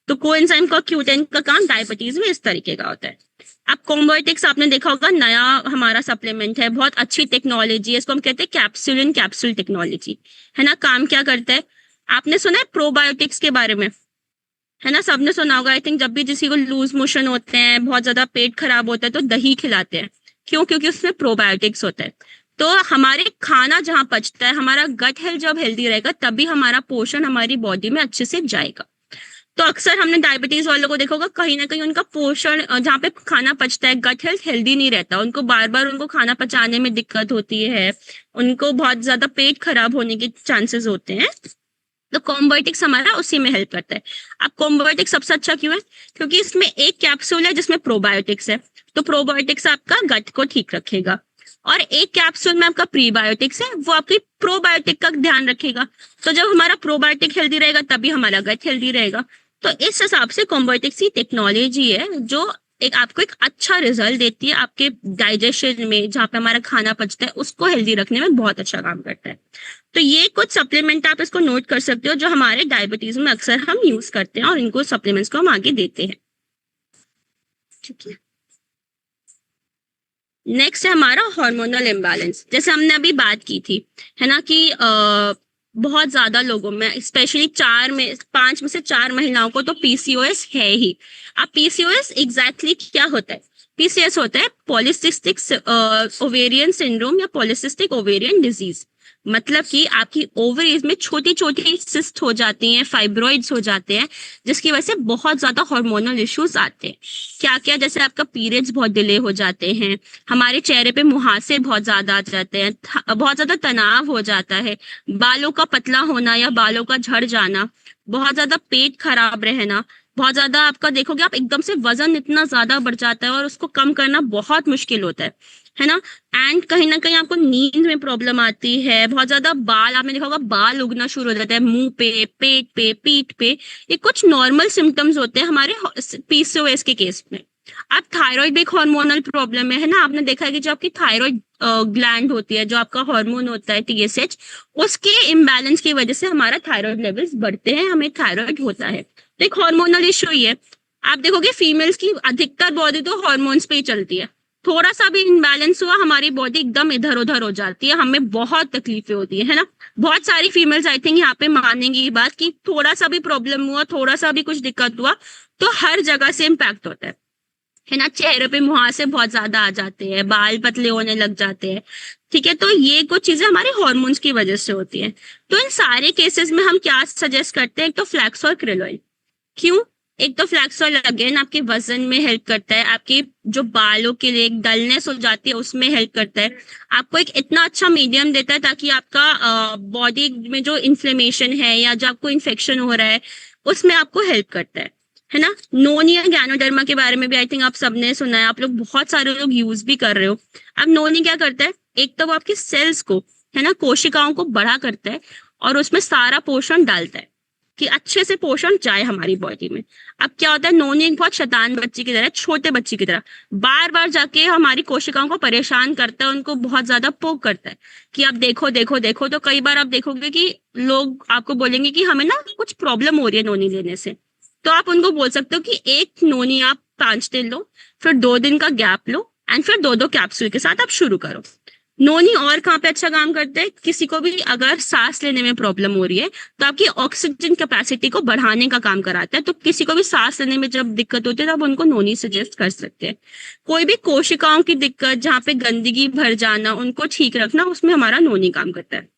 तो कोएंजाइम का Q10 का काम डायबिटीज में इस तरीके का होता है। अब कॉम्बोटिक्स आपने देखा होगा, नया हमारा सप्लीमेंट है, बहुत अच्छी टेक्नोलॉजी है, इसको हम कहते हैं कैप्सूल इन कैप्सूल टेक्नोलॉजी, है ना। काम क्या करता है, आपने सुना है प्रोबायोटिक्स के बारे में, है ना, सबने सुना होगा आई थिंक। जब भी किसी को लूज मोशन होते हैं, बहुत ज्यादा पेट खराब होता है, तो दही खिलाते हैं, क्यों? क्योंकि उसमें प्रोबायोटिक्स होता है। तो हमारे खाना जहां पचता है, हमारा गट हेल्थ जब हेल्दी रहेगा तभी हमारा पोषण हमारी बॉडी में अच्छे से जाएगा। तो अक्सर हमने डायबिटीज वालों को देखा होगा, कहीं ना कहीं उनका पोषण, जहाँ पे खाना पचता है, गट हेल्थ हेल्दी नहीं रहता, उनको बार बार उनको खाना पचाने में दिक्कत होती है, उनको बहुत ज्यादा पेट खराब होने के चांसेस होते हैं। तो कॉम्बोटिक्स हमारा उसी में हेल्प करता है। अब कॉम्बोटिक्स सबसे अच्छा क्यों है? क्योंकि इसमें एक कैप्सूल है जिसमें प्रोबायोटिक्स है, तो प्रोबायोटिक्स आपका गट को ठीक रखेगा, और एक कैप्सूल में आपका प्रीबायोटिक्स है, वो आपकी प्रोबायोटिक का ध्यान रखेगा। तो जब हमारा प्रोबायोटिक हेल्दी रहेगा तभी हमारा गट हेल्दी रहेगा। तो इस हिसाब से कॉम्बोटिक्स की टेक्नोलॉजी है जो एक आपको एक अच्छा रिजल्ट देती है आपके डाइजेशन में, जहाँ पे हमारा खाना पचता है उसको हेल्दी रखने में बहुत अच्छा काम करता है। तो ये कुछ सप्लीमेंट आप इसको नोट कर सकते हो जो हमारे डायबिटीज में अक्सर हम यूज करते हैं, और इनको सप्लीमेंट्स को हम आगे देते हैं, ठीक है। नेक्स्ट है हमारा हार्मोनल इम्बैलेंस, जैसे हमने अभी बात की थी, है ना, कि बहुत ज्यादा लोगों में, स्पेशली 5 में से 4 महिलाओं को तो पीसीओएस है ही। अब पीसीओएस एग्जैक्टली क्या होता है? पीसीएस होता है पॉलिसिस्टिक ओवेरियन सिंड्रोम या पॉलिसिस्टिक ओवेरियन डिजीज, मतलब कि आपकी ओवरीज में छोटी छोटी सिस्ट हो जाती हैं, फाइब्रॉइड्स हो जाते हैं, जिसकी वजह से बहुत ज्यादा हार्मोनल इश्यूज आते हैं। क्या क्या? जैसे आपका पीरियड्स बहुत डिले हो जाते हैं, हमारे चेहरे पे मुहासे बहुत ज्यादा आ जाते हैं, बहुत ज्यादा तनाव हो जाता है, बालों का पतला होना या बालों का झड़ जाना, बहुत ज्यादा पेट खराब रहना, बहुत ज्यादा आपका देखोगे आप एकदम से वजन इतना ज्यादा बढ़ जाता है और उसको कम करना बहुत मुश्किल होता है ना। एंड कहीं ना कहीं आपको नींद में प्रॉब्लम आती है, बहुत ज्यादा बाल, आपने देखा होगा बाल उगना शुरू हो जाता है मुंह पे, पेट पे, पीठ पे। ये कुछ नॉर्मल सिम्टम्स होते हैं हमारे पीसीओएस के केस में। अब थायराइड भी एक हार्मोनल प्रॉब्लम है ना, आपने देखा है कि जो आपकी थायराइड ग्लैंड होती है, जो आपका हार्मोन होता है TSH, उसके इम्बैलेंस की वजह से हमारा थायराइड लेवल्स बढ़ते हैं, हमें थायराइड होता है। तो एक हार्मोनल इशू ही है। आप देखोगे फीमेल्स की अधिकतर बॉडी तो हार्मोन्स पे ही चलती है, थोड़ा सा भी इनबैलेंस हुआ हमारी बॉडी एकदम इधर उधर हो जाती है, हमें बहुत तकलीफें होती है ना। बहुत सारी फीमेल्स आई थिंक यहाँ पे मानेंगी ये बात कि थोड़ा सा भी प्रॉब्लम हुआ, थोड़ा सा भी कुछ दिक्कत हुआ तो हर जगह से इम्पैक्ट होता है ना। चेहरे पे मुहासे बहुत ज्यादा आ जाते हैं, बाल पतले होने लग जाते हैं, ठीक है। तो ये कुछ चीजें हमारे हॉर्मोन्स की वजह से होती है। तो इन सारे केसेस में हम क्या सजेस्ट करते हैं, एक तो फ्लैक्स और krill oil। क्यों? एक तो फ्लैक्स ऑयल अगेन आपके वजन में हेल्प करता है, आपके जो बालों के लिए एक डलनेस हो जाती है उसमें हेल्प करता है, आपको एक इतना अच्छा मीडियम देता है ताकि आपका बॉडी में जो इन्फ्लेमेशन है या जो आपको इन्फेक्शन हो रहा है उसमें आपको हेल्प करता है ना। नोनी या गैनोडर्मा के बारे में भी आई थिंक आप सबने सुना है, आप लोग बहुत सारे लोग यूज भी कर रहे हो। अब नोनी क्या करता है, एक तो वो आपकी सेल्स को, है ना, कोशिकाओं को बड़ा करता है और उसमें सारा पोषण डालता है कि अच्छे से पोषण जाए हमारी बॉडी में। अब क्या होता है, नोनी एक बहुत शैतान बच्ची की तरह, छोटे बच्ची की तरह बार बार जाके हमारी कोशिकाओं को परेशान करता है, उनको बहुत ज्यादा पोक करता है कि आप देखो देखो देखो। तो कई बार आप देखोगे कि लोग आपको बोलेंगे कि हमें ना कुछ प्रॉब्लम हो रही है नोनी लेने से, तो आप उनको बोल सकते हो कि एक नोनी आप 5 दिन लो, फिर 2 दिन का गैप लो एंड फिर 2-2 कैप्सूल के साथ आप शुरू करो। नोनी और कहाँ पे अच्छा काम करते हैं, किसी को भी अगर सांस लेने में प्रॉब्लम हो रही है तो आपकी ऑक्सीजन कैपेसिटी को बढ़ाने का काम कराता है। तो किसी को भी सांस लेने में जब दिक्कत होती है तो आप उनको नोनी सजेस्ट कर सकते हैं। कोई भी कोशिकाओं की दिक्कत, जहाँ पे गंदगी भर जाना, उनको ठीक रखना, उसमें हमारा नोनी काम करता है।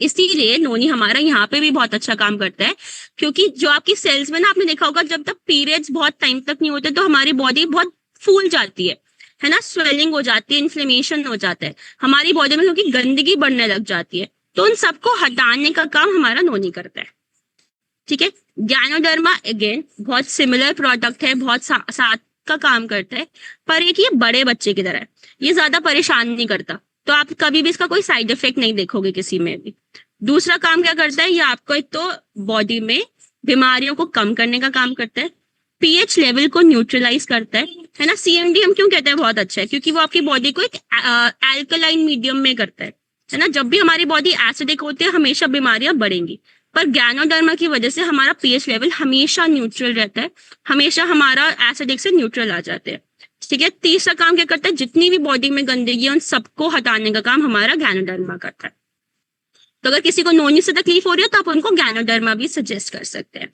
इसीलिए नोनी हमारा यहाँ पे भी बहुत अच्छा काम करता है, क्योंकि जो आपकी सेल्स में ना, आपने देखा होगा जब तक पीरियड्स बहुत टाइम तक नहीं होते तो हमारी बॉडी बहुत फूल जाती है ना, स्वेलिंग हो जाती है, इन्फ्लेमेशन हो जाता है हमारी बॉडी में, क्योंकि गंदगी बढ़ने लग जाती है। तो उन सबको हटाने का काम हमारा नोनी करता है, ठीक है। गैनोडर्मा अगेन बहुत सिमिलर प्रोडक्ट है, बहुत साथ का काम करता है, पर एक ये बड़े बच्चे की तरह है, ये ज्यादा परेशान नहीं करता, तो आप कभी भी इसका कोई साइड इफेक्ट नहीं देखोगे किसी में भी। दूसरा काम क्या करता है, ये आपको एक तो बॉडी में बीमारियों को कम करने का काम करता है, पीएच लेवल को न्यूट्रलाइज करता है ना। सीएमडी हम क्यों कहते हैं बहुत अच्छा है, क्योंकि वो आपकी बॉडी को एक एल्कलाइन मीडियम में करता है ना। जब भी हमारी बॉडी एसिडिक होती है हमेशा बीमारियां बढ़ेंगी, पर गैनोडर्मा की वजह से हमारा पीएच लेवल हमेशा न्यूट्रल रहता है, हमेशा हमारा एसिडिक से न्यूट्रल आ जाते हैं, ठीक है। तीसरा काम क्या करता है, जितनी भी बॉडी में गंदगी है उन सबको हटाने का काम हमारा गैनोडर्मा करता है। तो अगर किसी को नोनी से तकलीफ हो रही है तो आप उनको गैनोडर्मा भी सजेस्ट कर सकते हैं।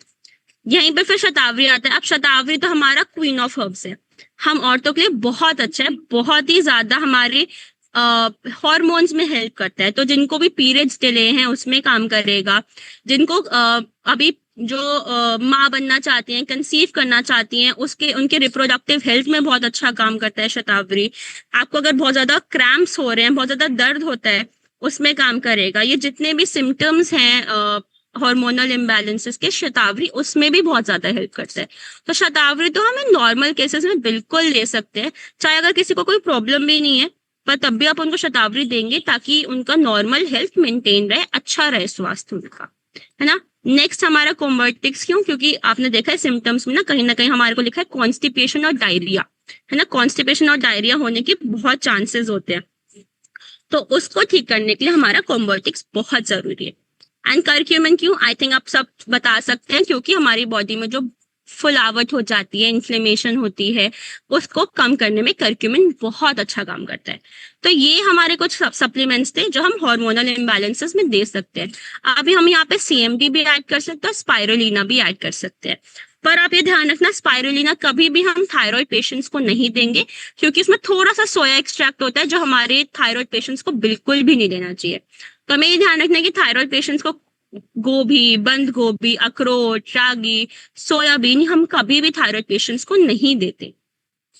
यहीं पे फिर शतावरी आता है। अब शतावरी तो हमारा क्वीन ऑफ हर्ब्स है, हम औरतों के लिए बहुत अच्छा है, बहुत ही ज्यादा हमारे हॉर्मोन्स में हेल्प करता है। तो जिनको भी पीरियड्स डिले हैं उसमें काम करेगा, जिनको अभी जो माँ बनना चाहती हैं, कंसीव करना चाहती हैं, उसके उनके रिप्रोडक्टिव हेल्थ में बहुत अच्छा काम करता है शतावरी। आपको अगर बहुत ज्यादा क्रैम्प्स हो रहे हैं, बहुत ज्यादा दर्द होता है, उसमें काम करेगा। ये जितने भी सिम्टम्स हैं हार्मोनल इम्बैलेंसेस के, शतावरी उसमें भी बहुत ज्यादा हेल्प करता है। तो शतावरी तो हमें नॉर्मल केसेस में बिल्कुल ले सकते हैं, चाहे अगर किसी को कोई प्रॉब्लम भी नहीं है, पर तब भी आप उनको शतावरी देंगे ताकि उनका नॉर्मल हेल्थ मेंटेन रहे, अच्छा रहे स्वास्थ्य उनका, है ना। नेक्स्ट हमारा कोमोर्टिक्स, क्यों? क्योंकि आपने देखा है सिम्टम्स में ना कहीं हमारे को लिखा है कॉन्स्टिपेशन और डायरिया, है ना। कॉन्स्टिपेशन और डायरिया होने के बहुत चांसेस होते हैं, तो उसको ठीक करने के लिए हमारा कोमोर्टिक्स बहुत जरूरी है। एंड करक्यूमिन क्यों? आई थिंक आप सब बता सकते हैं, क्योंकि हमारी बॉडी में जो फुलावट हो जाती है, इन्फ्लेमेशन होती है, उसको कम करने में करक्यूमिन बहुत अच्छा काम करता है। तो ये हमारे कुछ सप्लीमेंट्स थे जो हम हार्मोनल इम्बैलेंसेस में दे सकते हैं। अभी हम यहाँ पे सीएमडी भी ऐड कर सकते हैं, स्पाइरुलिना भी ऐड कर सकते हैं। पर आप ये ध्यान रखना, स्पाइरुलिना कभी भी हम थायराइड पेशेंट्स को नहीं देंगे, क्योंकि इसमें थोड़ा सा सोया एक्सट्रैक्ट होता है जो हमारे थायराइड पेशेंट्स को बिल्कुल भी नहीं देना चाहिए। तो हमें ये ध्यान रखना है कि थायराइड पेशेंट्स को गोभी, बंद गोभी, अखरोट, रागी, सोयाबीन हम कभी भी थायराइड पेशेंट्स को नहीं देते,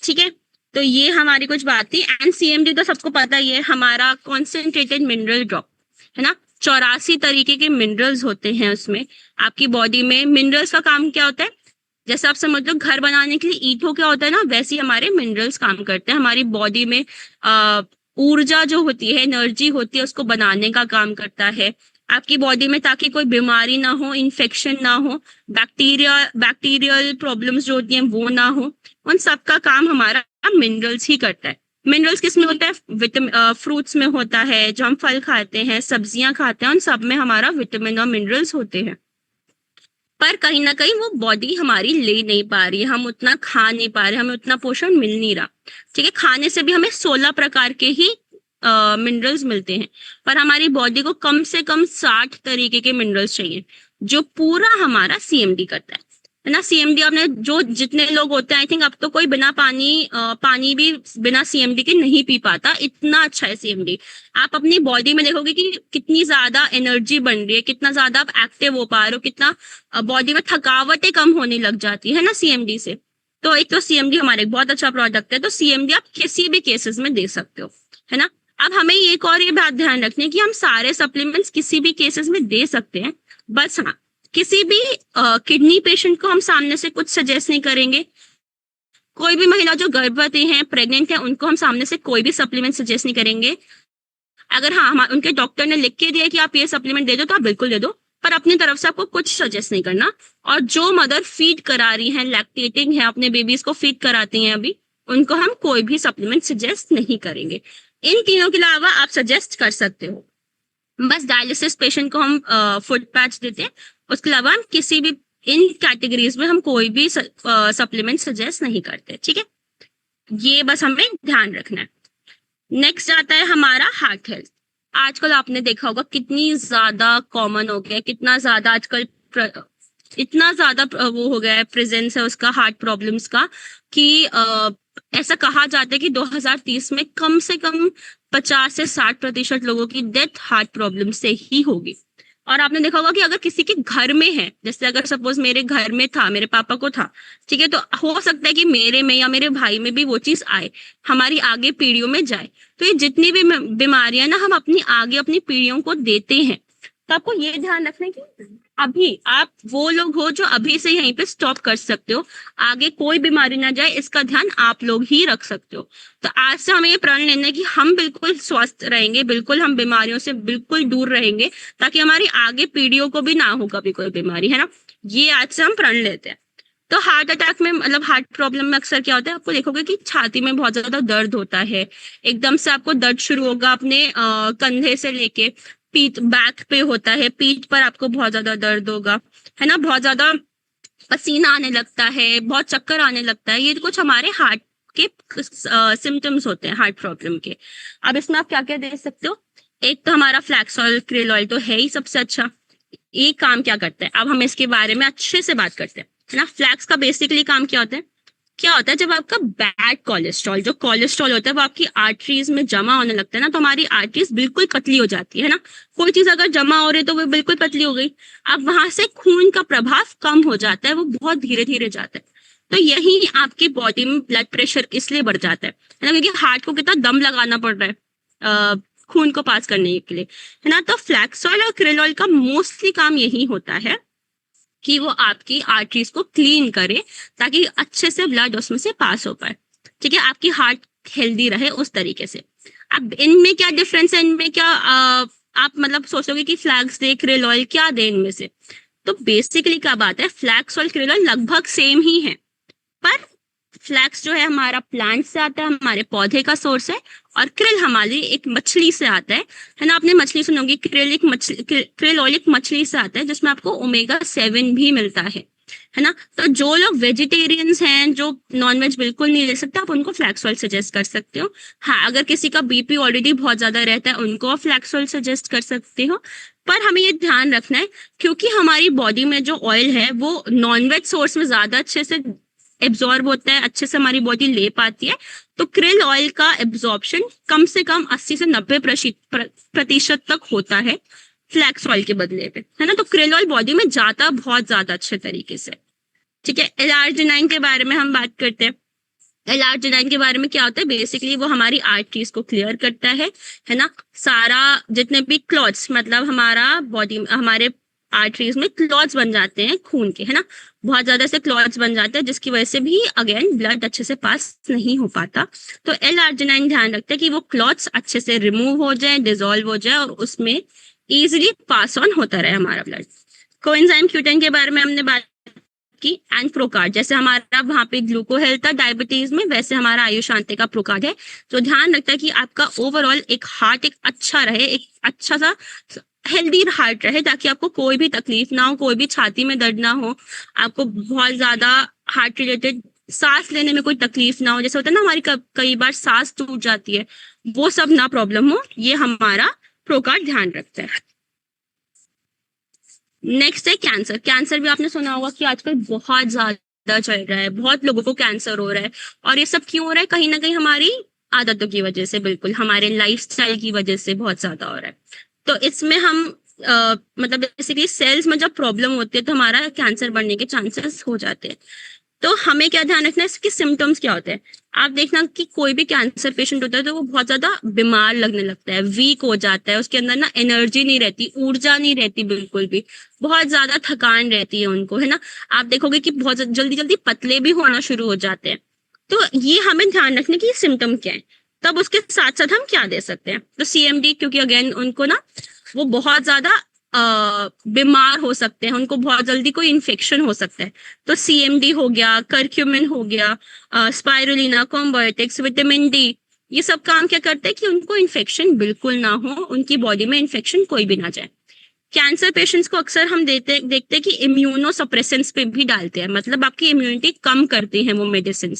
ठीक है। तो ये हमारी कुछ बात थी। एंड सीएमडी तो सबको पता ही है, हमारा कॉन्सेंट्रेटेड मिनरल ड्रॉप, है ना। 84 तरीके के मिनरल्स होते हैं उसमें। आपकी बॉडी में मिनरल्स का काम क्या होता है, जैसे आप समझ लो घर बनाने के लिए ईंटों क्या होता है ना, वैसे ही हमारे मिनरल्स काम करते हैं। हमारी बॉडी में ऊर्जा जो होती है, एनर्जी होती है, उसको बनाने का काम करता है आपकी बॉडी में, ताकि कोई बीमारी ना हो, इन्फेक्शन ना हो, बैक्टीरियल प्रॉब्लम्स जो होती हैं वो ना हो, उन सब का काम हमारा मिनरल्स ही करता है। मिनरल्स किस में होता है? विटामिन फ्रूट्स में होता है, जो हम फल खाते हैं, सब्जियां खाते हैं, उन सब में हमारा विटामिन और मिनरल्स होते हैं। पर कहीं ना कहीं वो बॉडी हमारी ले नहीं पा रही है, हम उतना खा नहीं पा रहे, हमें उतना पोषण मिल नहीं रहा। ठीक है, खाने से भी हमें 16 प्रकार के ही मिनरल्स मिलते हैं, पर हमारी बॉडी को कम से कम 60 तरीके के मिनरल्स चाहिए, जो पूरा हमारा सीएमडी करता है ना। सीएमडी आपने जो जितने लोग होते हैं, आई थिंक अब तो कोई बिना पानी भी बिना सीएमडी के नहीं पी पाता, इतना अच्छा है सीएमडी। आप अपनी बॉडी में देखोगे कि कितनी ज्यादा एनर्जी बन रही है, कितना ज्यादा आप एक्टिव हो पा रहे हो, कितना बॉडी में थकावटें कम होने लग जाती है ना सीएमडी से। तो एक तो सीएमडी हमारा एक बहुत अच्छा प्रोडक्ट है, तो सीएमडी आप किसी भी केसेस में दे सकते हो, है ना। अब हमें एक और ये बात ध्यान रखनी है कि हम सारे सप्लीमेंट्स किसी भी केसेस में दे सकते हैं, बस हाँ, किसी भी किडनी पेशेंट को हम सामने से कुछ सजेस्ट नहीं करेंगे। कोई भी महिला जो गर्भवती है, प्रेग्नेंट है, उनको हम सामने से कोई भी सप्लीमेंट सजेस्ट नहीं करेंगे। अगर हाँ उनके डॉक्टर ने लिख के दिया कि आप ये सप्लीमेंट दे दो, तो आप बिल्कुल दे दो, पर अपनी तरफ से आपको कुछ सजेस्ट नहीं करना। और जो मदर फीड करा रही है, लैक्टेटिंग है, अपने बेबीज को फीड कराती हैं अभी, उनको हम कोई भी सप्लीमेंट सजेस्ट नहीं करेंगे। इन तीनों के अलावा आप सजेस्ट कर सकते हो, बस डायलिसिस पेशेंट को हम फुट पैच देते हैं, उसके अलावा हम किसी भी इन कैटेगरीज में हम कोई भी सप्लीमेंट सजेस्ट नहीं करते। ठीक है, ये बस हमें ध्यान रखना है। नेक्स्ट आता है हमारा हार्ट हेल्थ। आजकल आपने देखा होगा कितनी ज्यादा कॉमन हो गया है, कितना ज्यादा आजकल इतना ज्यादा वो हो गया है, प्रेजेंस है उसका, हार्ट प्रॉब्लम्स का, कि ऐसा कहा जाता है कि 2030 में कम से कम 50 से 60% लोगों की डेथ हार्ट प्रॉब्लम से ही होगी। और आपने देखा होगा कि अगर किसी के घर में है, जैसे अगर सपोज मेरे घर में था, मेरे पापा को था, ठीक है, तो हो सकता है कि मेरे में या मेरे भाई में भी वो चीज आए, हमारी आगे पीढ़ियों में जाए। तो ये जितनी भी बीमारियां ना हम अपनी आगे अपनी पीढ़ियों को देते हैं, तो आपको ये ध्यान रखना है कि अभी आप वो लोग हो जो अभी से यहीं पे स्टॉप कर सकते हो, आगे कोई बीमारी ना जाए, इसका ध्यान आप लोग ही रख सकते हो। तो आज से हमें ये प्रण लेना है कि हम बिल्कुल स्वस्थ रहेंगे, बिल्कुल हम बीमारियों से बिल्कुल दूर रहेंगे, ताकि हमारी आगे पीढ़ियों को भी ना हो कभी कोई बीमारी, है ना। ये आज से हम प्रण लेते हैं। तो हार्ट अटैक में, मतलब हार्ट प्रॉब्लम में अक्सर क्या होता है, आपको देखोगे कि छाती में बहुत ज्यादा दर्द होता है, एकदम से आपको दर्द शुरू होगा अपने कंधे से लेके पीठ, बैक पे होता है, पीठ पर आपको बहुत ज्यादा दर्द होगा, है ना, बहुत ज्यादा पसीना आने लगता है, बहुत चक्कर आने लगता है। ये कुछ हमारे हार्ट के सिम्टम्स होते हैं हार्ट प्रॉब्लम के। अब इसमें आप क्या क्या दे सकते हो? एक तो हमारा फ्लैक्स ऑयल, क्रेल ऑयल तो है ही सबसे अच्छा। ये काम क्या करता है, अब हम इसके बारे में अच्छे से बात करते हैं, है ना। फ्लैक्स का बेसिकली काम क्या होता है? क्या होता है, जब आपका बैड कोलेस्ट्रॉल, जो कोलेस्ट्रॉल होता है वो आपकी आर्टरीज में जमा होने लगता है ना, तो हमारी आर्टरीज बिल्कुल पतली हो जाती है ना। कोई चीज अगर जमा हो रही है तो वो बिल्कुल पतली हो गई। अब वहां से खून का प्रभाव कम हो जाता है, वो बहुत धीरे धीरे जाता है। तो यही आपकी बॉडी में ब्लड प्रेशर इसलिए बढ़ जाता है ना, क्योंकि हार्ट को कितना दम लगाना पड़ रहा है खून को पास करने के लिए, है ना। तो फ्लैक्स ऑयल और क्रेल ऑयल का मोस्टली काम यही होता है कि वो आपकी आर्टरीज को क्लीन करे, ताकि अच्छे से ब्लड उसमें से पास हो पाए। ठीक है, आपकी हार्ट हेल्दी रहे उस तरीके से। अब इनमें क्या डिफरेंस है, इनमें क्या आप मतलब सोचोगे कि फ्लैक्स दे, क्रेल ऑयल क्या दे इनमें से? तो बेसिकली क्या बात है, फ्लैक्स और क्रेल ऑयल लगभग सेम ही है, पर फ्लैक्स जो है हमारा प्लांट से आता है, हमारे पौधे का सोर्स है, और क्रिल हमारी एक मछली से आता है ना। आपने मछली सुनोगी, क्रिल एक मछली, क्रिल ऑयल एक मछली से आता है, जिसमें आपको ओमेगा 7 भी मिलता है ना। तो जो लोग वेजिटेरियंस हैं, जो नॉनवेज बिल्कुल नहीं ले सकते, आप उनको फ्लैक्स ऑयल सजेस्ट कर सकते हो। हाँ, अगर किसी का बीपी ऑलरेडी बहुत ज्यादा रहता है, उनको फ्लैक्स ऑयल सजेस्ट कर सकते हो। पर हमें ये ध्यान रखना है, क्योंकि हमारी बॉडी में जो ऑयल है वो नॉनवेज सोर्स में ज्यादा अच्छे से एब्जॉर्ब होता है, अच्छे से हमारी बॉडी ले पाती है। तो क्रिल ऑयल का एब्जॉर्प्शन कम से कम 80 से 90% तक होता है फ्लैक्स ऑयल के बदले पे, है ना। तो क्रिल ऑयल बॉडी में जाता बहुत ज्यादा अच्छे तरीके से। ठीक है, L-arginine के बारे में हम बात करते हैं। L-arginine के बारे में क्या होता है, बेसिकली वो हमारी आर्टरीज को क्लियर करता है ना। सारा जितने भी क्लॉट्स, मतलब हमारा बॉडी, हमारे आर्टरीज में क्लॉट्स बन जाते हैं खून के, है ना, बहुत ज्यादा से क्लॉट्स बन जाते हैं, जिसकी वजह से भी अगेन ब्लड अच्छे से पास नहीं हो पाता। तो L-arginine ध्यान रखते हैं कि वो क्लॉट्स अच्छे से रिमूव हो जाए, डिसॉल्व हो जाए, और उसमें इजिली पास ऑन होता रहे हमारा ब्लड। कोएंजाइम Q10 के बारे में हमने बात की एंड प्रोकार्ड, जैसे हमारा वहाँ पे ग्लूको हेल्थ था डायबिटीज में, वैसे हमारा आयुष शांति का प्रोकार्ड है, जो ध्यान रखता है कि आपका ओवरऑल एक हार्ट एक अच्छा रहे, एक अच्छा सा हेल्दी हार्ट रहे, ताकि आपको कोई भी तकलीफ ना हो, कोई भी छाती में दर्द ना हो, आपको बहुत ज्यादा हार्ट रिलेटेड सांस लेने में कोई तकलीफ ना हो, जैसे होता है ना हमारी कई बार सांस टूट जाती है, वो सब ना प्रॉब्लम हो, ये हमारा प्रोकार्ड ध्यान रखता है। नेक्स्ट है कैंसर। कैंसर भी आपने सुना होगा कि आजकल बहुत ज्यादा चल रहा है, बहुत लोगों को कैंसर हो रहा है, और ये सब क्यों हो रहा है? कहीं ना कहीं हमारी आदतों की वजह से, बिल्कुल हमारे लाइफस्टाइल की वजह से बहुत ज्यादा हो रहा है। तो इसमें हम मतलब बेसिकली सेल्स में जब प्रॉब्लम होती है तो हमारा कैंसर बढ़ने के चांसेस हो जाते हैं। तो हमें क्या ध्यान रखना है, इसके सिम्टम्स क्या होते हैं? आप देखना कि कोई भी कैंसर पेशेंट होता है तो वो बहुत ज्यादा बीमार लगने लगता है, वीक हो जाता है, उसके अंदर ना एनर्जी नहीं रहती, ऊर्जा नहीं रहती बिल्कुल भी, बहुत ज्यादा थकान रहती है उनको, है ना। आप देखोगे कि बहुत जल्दी जल्दी पतले भी होना शुरू हो जाते हैं। तो ये हमें ध्यान रखने की सिम्टम क्या है, तब उसके साथ साथ हम क्या दे सकते हैं। तो सीएमडी, क्योंकि अगेन उनको ना वो बहुत ज्यादा बीमार हो सकते हैं, उनको बहुत जल्दी कोई इन्फेक्शन हो सकता है, तो सीएमडी हो गया, करक्यूमिन हो गया, स्पाइरुलिना, कॉम्बायोटिक्स, विटामिन डी, ये सब काम क्या करते हैं कि उनको इन्फेक्शन बिल्कुल ना हो, उनकी बॉडी में इन्फेक्शन कोई भी ना जाए। कैंसर पेशेंट्स को अक्सर हम देखते हैं कि इम्यूनो सप्रेसेंस पे भी डालते हैं, मतलब आपकी इम्यूनिटी कम करती हैं वो मेडिसिन,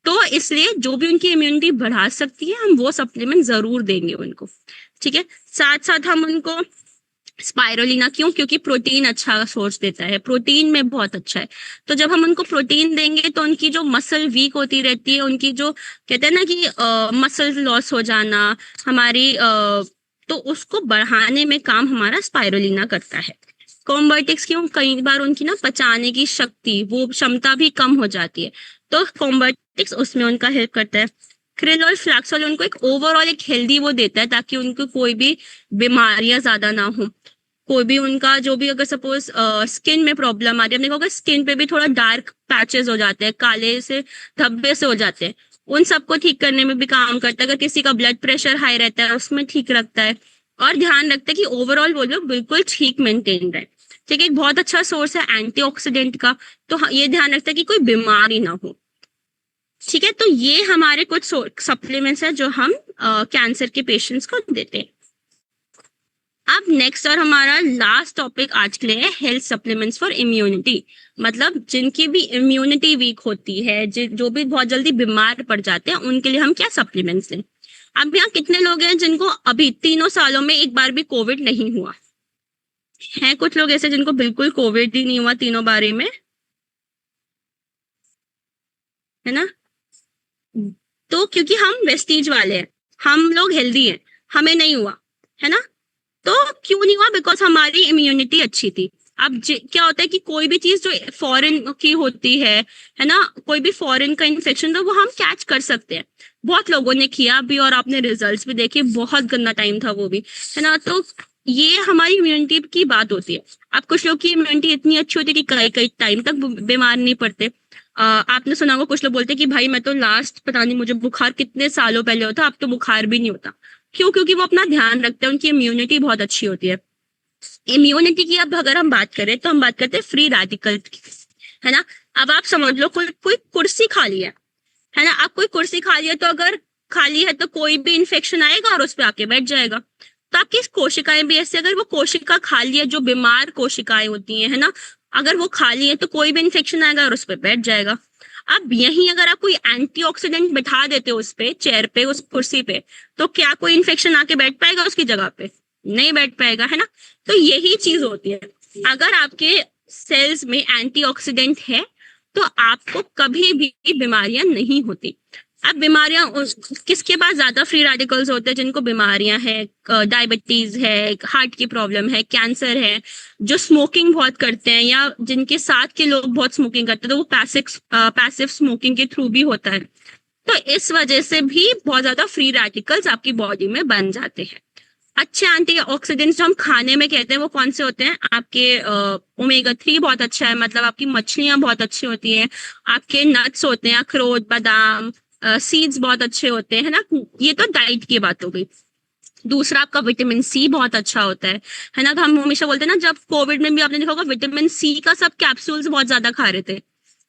तो इसलिए जो भी उनकी इम्यूनिटी बढ़ा सकती है हम वो सप्लीमेंट जरूर देंगे उनको, ठीक है। साथ साथ हम उनको स्पाइरुलिना, क्यों? क्योंकि प्रोटीन अच्छा सोर्स देता है, प्रोटीन में बहुत अच्छा है, तो जब हम उनको प्रोटीन देंगे तो उनकी जो मसल वीक होती रहती है, उनकी जो कहते हैं ना कि मसल लॉस हो जाना हमारी, तो उसको बढ़ाने में काम हमारा स्पाइरुलिना करता है। कॉम्बायोटिक्स, क्यों? कई बार उनकी ना पचाने की शक्ति, वो क्षमता भी कम हो जाती है, तो कॉम्बायोटिक्स उसमें उनका हेल्प करता है। क्रिल और फ्लैक्सोल उनको एक ओवरऑल एक हेल्दी वो देता है, ताकि उनको कोई भी बीमारियां ज्यादा ना हो, कोई भी उनका जो भी अगर सपोज स्किन में प्रॉब्लम आ रही है, हमने कहा स्किन पे भी थोड़ा डार्क पैचेस हो जाते हैं, काले से धब्बे से हो जाते हैं, उन सबको ठीक करने में भी काम करता है। अगर किसी का ब्लड प्रेशर हाई रहता है उसमें ठीक रखता है, और ध्यान रखता है कि ओवरऑल वो लोग बिल्कुल ठीक मेंटेन रहे, ठीक है। एक बहुत अच्छा सोर्स है एंटीऑक्सीडेंट का, तो ये ध्यान रखता है कि कोई बीमारी ना हो, ठीक है। तो ये हमारे कुछ सप्लीमेंट्स हैं जो हम कैंसर के पेशेंट्स को देते हैं। अब नेक्स्ट और हमारा लास्ट टॉपिक आज के लिए है हेल्थ सप्लीमेंट्स फॉर इम्यूनिटी, मतलब जिनकी भी इम्यूनिटी वीक होती है, जो भी बहुत जल्दी बीमार पड़ जाते हैं, उनके लिए हम क्या सप्लीमेंट्स लें। अब यहाँ कितने लोग हैं जिनको अभी 3 सालों में एक बार भी कोविड नहीं हुआ है? कुछ लोग ऐसे जिनको बिल्कुल कोविड ही नहीं हुआ 3 बारी में, है ना। तो क्योंकि हम वेस्टीज वाले हैं, हम लोग हेल्दी हैं, हमें नहीं हुआ, है ना। तो क्यों नहीं हुआ? बिकॉज हमारी इम्यूनिटी अच्छी थी। अब क्या होता है कि कोई भी चीज जो फॉरेन की होती है ना, कोई भी फॉरेन का इन्फेक्शन तो वो हम कैच कर सकते हैं, बहुत लोगों ने किया भी और आपने रिजल्ट्स भी देखे, बहुत गंदा टाइम था वो भी, है ना। तो ये हमारी इम्यूनिटी की बात होती है। अब कुछ लोग की इम्यूनिटी इतनी अच्छी होती है कि कई कई टाइम तक बीमार नहीं पड़ते। आपने सुना होगा कुछ लोग बोलते हैं कि भाई मैं तो लास्ट पता नहीं मुझे बुखार कितने सालों पहले होता, अब तो बुखार भी नहीं होता। क्यों? क्योंकि वो अपना ध्यान रखते हैं, उनकी इम्यूनिटी बहुत अच्छी होती है। इम्यूनिटी की अब अगर हम बात करें तो हम बात करते हैं फ्री रेडिकल की, है ना। अब आप समझ लो कोई कुर्सी खाली है ना, आप कोई कुर्सी खाली है, तो अगर खाली है तो कोई भी इन्फेक्शन आएगा और उस पर आके बैठ जाएगा। तो आपकी कोशिकाएं भी ऐसे, अगर वो कोशिका खाली है, जो बीमार कोशिकाएं होती है ना, अगर वो खाली है तो कोई भी इन्फेक्शन आएगा और उस पर बैठ जाएगा। अब यहीं अगर आप कोई एंटीऑक्सीडेंट बिठा देते हो उस पे, चेयर पे, उस कुर्सी पे, तो क्या कोई इन्फेक्शन आके बैठ पाएगा उसकी जगह पे? नहीं बैठ पाएगा, है ना। तो यही चीज होती है, अगर आपके सेल्स में एंटीऑक्सीडेंट है तो आपको कभी भी बीमारियां नहीं होती। अब बीमारियां किसके पास ज्यादा फ्री रेडिकल्स होते हैं? जिनको बीमारियां हैं, डायबिटीज है, हार्ट की प्रॉब्लम है, कैंसर है, जो स्मोकिंग बहुत करते हैं, या जिनके साथ के लोग बहुत स्मोकिंग करते हैं, तो वो पैसिव स्मोकिंग के थ्रू भी होता है। तो इस वजह से भी बहुत ज्यादा फ्री रेडिकल्स आपकी बॉडी में बन जाते हैं। अच्छे एंटीऑक्सीडेंट्स जो हम खाने में कहते हैं वो कौन से होते हैं? आपके ओमेगा 3 बहुत अच्छा है, मतलब आपकी मछलियां बहुत अच्छी होती हैं, आपके नट्स होते हैं, अखरोट, बादाम, सीड्स बहुत अच्छे होते हैं, है ना। ये तो डाइट की बात हो गई। दूसरा आपका विटामिन सी बहुत अच्छा होता है ना। तो हम हमेशा बोलते हैं ना, जब कोविड में भी आपने देखा होगा विटामिन सी का सब कैप्सूल्स बहुत ज्यादा खा रहे थे,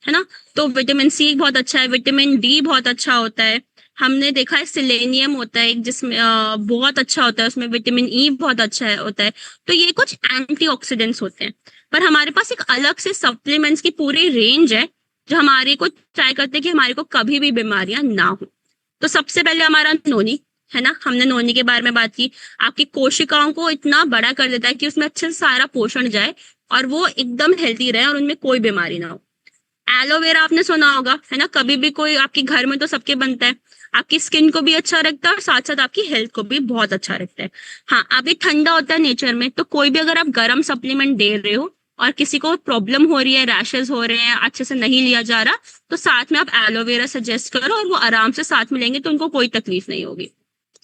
है ना। तो विटामिन सी बहुत अच्छा है, विटामिन डी बहुत अच्छा होता है। हमने देखा है सिलेनियम होता है एक, जिसमें बहुत अच्छा होता है, उसमें विटामिन ई बहुत अच्छा होता है। तो ये कुछ एंटीऑक्सीडेंट्स होते हैं। पर हमारे पास एक अलग से सप्लीमेंट्स की पूरी रेंज है, जो हमारे को ट्राई करते हैं कि हमारे को कभी भी बीमारियां ना हो। तो सबसे पहले हमारा नोनी, है ना, हमने नोनी के बारे में बात की। आपकी कोशिकाओं को इतना बड़ा कर देता है कि उसमें अच्छे से सारा पोषण जाए और वो एकदम हेल्थी रहे और उनमें कोई बीमारी ना हो। एलोवेरा आपने सुना होगा, है ना, कभी भी कोई आपके घर में तो सबके बनता है। आपकी स्किन को भी अच्छा रखता है और साथ साथ आपकी हेल्थ को भी बहुत अच्छा रखता है। हाँ, अभी ठंडा होता है नेचर में, तो कोई भी अगर आप गर्म सप्लीमेंट दे रहे हो और किसी को प्रॉब्लम हो रही है, रैशेस हो रहे हैं, अच्छे से नहीं लिया जा रहा, तो साथ में आप एलोवेरा सजेस्ट करो और वो आराम से साथ में लेंगे तो उनको कोई तकलीफ नहीं होगी।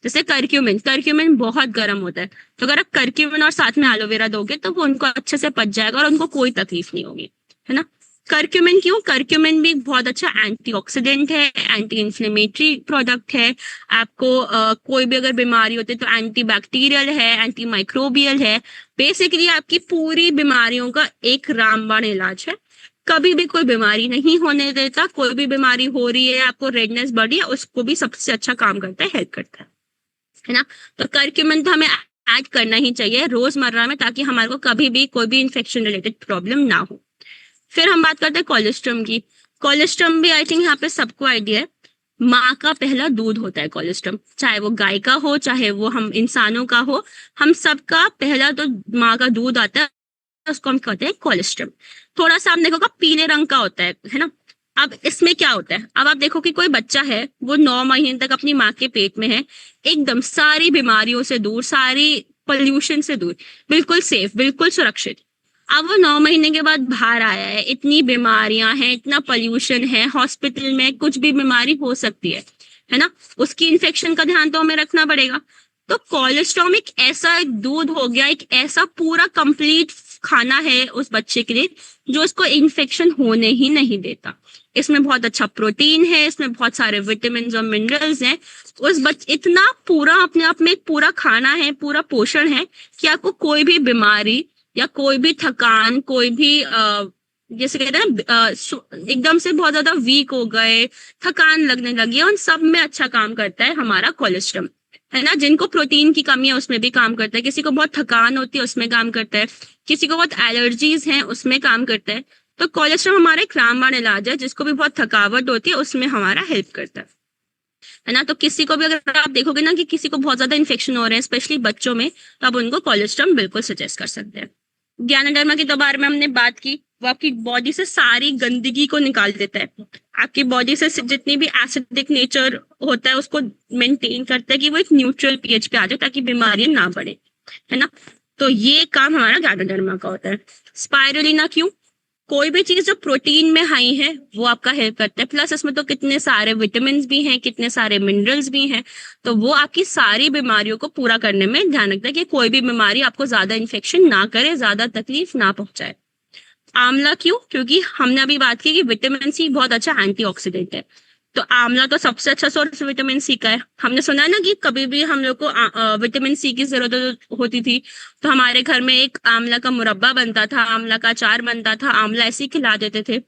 जैसे करक्यूमिन, करक्यूमिन बहुत गर्म होता है, तो अगर आप करक्यूमिन और साथ में एलोवेरा दोगे तो वो उनको अच्छे से पच जाएगा और उनको कोई तकलीफ नहीं होगी, है ना। करक्यूमिन क्यों, करक्यूमिन भी बहुत अच्छा एंटीऑक्सीडेंट है, एंटी इन्फ्लेमेटरी प्रोडक्ट है। आपको कोई भी अगर बीमारी होती है तो एंटी बैक्टीरियल है, एंटी माइक्रोबियल है। बेसिकली आपकी पूरी बीमारियों का एक रामबाण इलाज है। कभी भी कोई बीमारी नहीं होने देता। कोई भी बीमारी हो रही है, आपको रेडनेस बढ़ी है, उसको भी सबसे अच्छा काम करता है, हेल्प करता है ना। तो करक्यूमिन तो हमें ऐड करना ही चाहिए रोजमर्रा में, ताकि हमारे को कभी भी कोई भी इन्फेक्शन रिलेटेड प्रॉब्लम ना हो। फिर हम बात करते हैं कोलेस्ट्रम की। कोलेस्ट्रम भी आई थिंक यहाँ पे सबको आइडिया है। माँ का पहला दूध होता है कोलेस्ट्रम, चाहे वो गाय का हो चाहे वो हम इंसानों का हो, हम सबका पहला तो माँ का दूध आता है, उसको हम कहते हैं कोलेस्ट्रम। थोड़ा सा आप देखोगा पीले रंग का होता है ना। अब इसमें क्या होता है, अब आप देखो कि कोई बच्चा है, वो 9 महीने तक अपनी माँ के पेट में है, एकदम सारी बीमारियों से दूर, सारी पोल्यूशन से दूर, बिल्कुल सेफ, बिल्कुल सुरक्षित। अब वो 9 महीने के बाद बाहर आया है, इतनी बीमारियां हैं, इतना पोल्यूशन है, हॉस्पिटल में कुछ भी बीमारी हो सकती है ना। उसकी इन्फेक्शन का ध्यान तो हमें रखना पड़ेगा। तो कोलेस्ट्रॉल एक ऐसा एक दूध हो गया, एक ऐसा पूरा कंप्लीट खाना है उस बच्चे के लिए, जो उसको इन्फेक्शन होने ही नहीं देता। इसमें बहुत अच्छा प्रोटीन है, इसमें बहुत सारे विटामिन और मिनरल्स हैं। उस बच्चे इतना पूरा अपने आप में एक पूरा खाना है, पूरा पोषण है कि आपको कोई भी बीमारी या कोई भी थकान, कोई भी जैसे कहते हैं ना एकदम से बहुत ज्यादा वीक हो गए, थकान लगने लगी है, उन सब में अच्छा काम करता है हमारा कोलेस्ट्रॉल, है ना। जिनको प्रोटीन की कमी है उसमें भी काम करता है, किसी को बहुत थकान होती है उसमें काम करता है, किसी को बहुत एलर्जीज हैं उसमें काम करता है। तो कोलेस्ट्रॉल हमारा एक रामबाण इलाज है, जिसको भी बहुत थकावट होती है उसमें हमारा हेल्प करता है ना। तो किसी को भी अगर आप देखोगे ना कि किसी को बहुत ज्यादा इन्फेक्शन हो रहे हैं, स्पेशली बच्चों में, तो आप उनको कोलेस्ट्रॉल बिल्कुल सजेस्ट कर सकते हैं। ज्ञानडर्मा के बारे में हमने बात की, वो आपकी बॉडी से सारी गंदगी को निकाल देता है। आपकी बॉडी से जितनी भी एसिडिक नेचर होता है उसको मेंटेन करता है कि वो एक न्यूट्रल पीएच पे आ जाए, ताकि बीमारियां ना बढ़े, है ना। तो ये काम हमारा ज्ञानडर्मा का होता है। स्पाइरुलिना क्यों, कोई भी चीज जो प्रोटीन में हाई है वो आपका हेल्प करता है, प्लस इसमें तो कितने सारे विटामिन भी हैं, कितने सारे मिनरल्स भी हैं, तो वो आपकी सारी बीमारियों को पूरा करने में ध्यान रखता है कि कोई भी बीमारी आपको ज्यादा इन्फेक्शन ना करे, ज्यादा तकलीफ ना पहुंचाए। आंवला क्यों, क्योंकि हमने अभी बात की कि विटामिन सी बहुत अच्छा एंटीऑक्सीडेंट है, तो आंवला तो सबसे अच्छा सोर्स विटामिन सी का है। हमने सुना है ना कि कभी भी हम लोग को विटामिन सी की जरूरत होती थी तो हमारे घर में एक आंवला का मुरब्बा बनता था, आंवला का अचार बनता था, आंवला ऐसे ही खिला देते थे।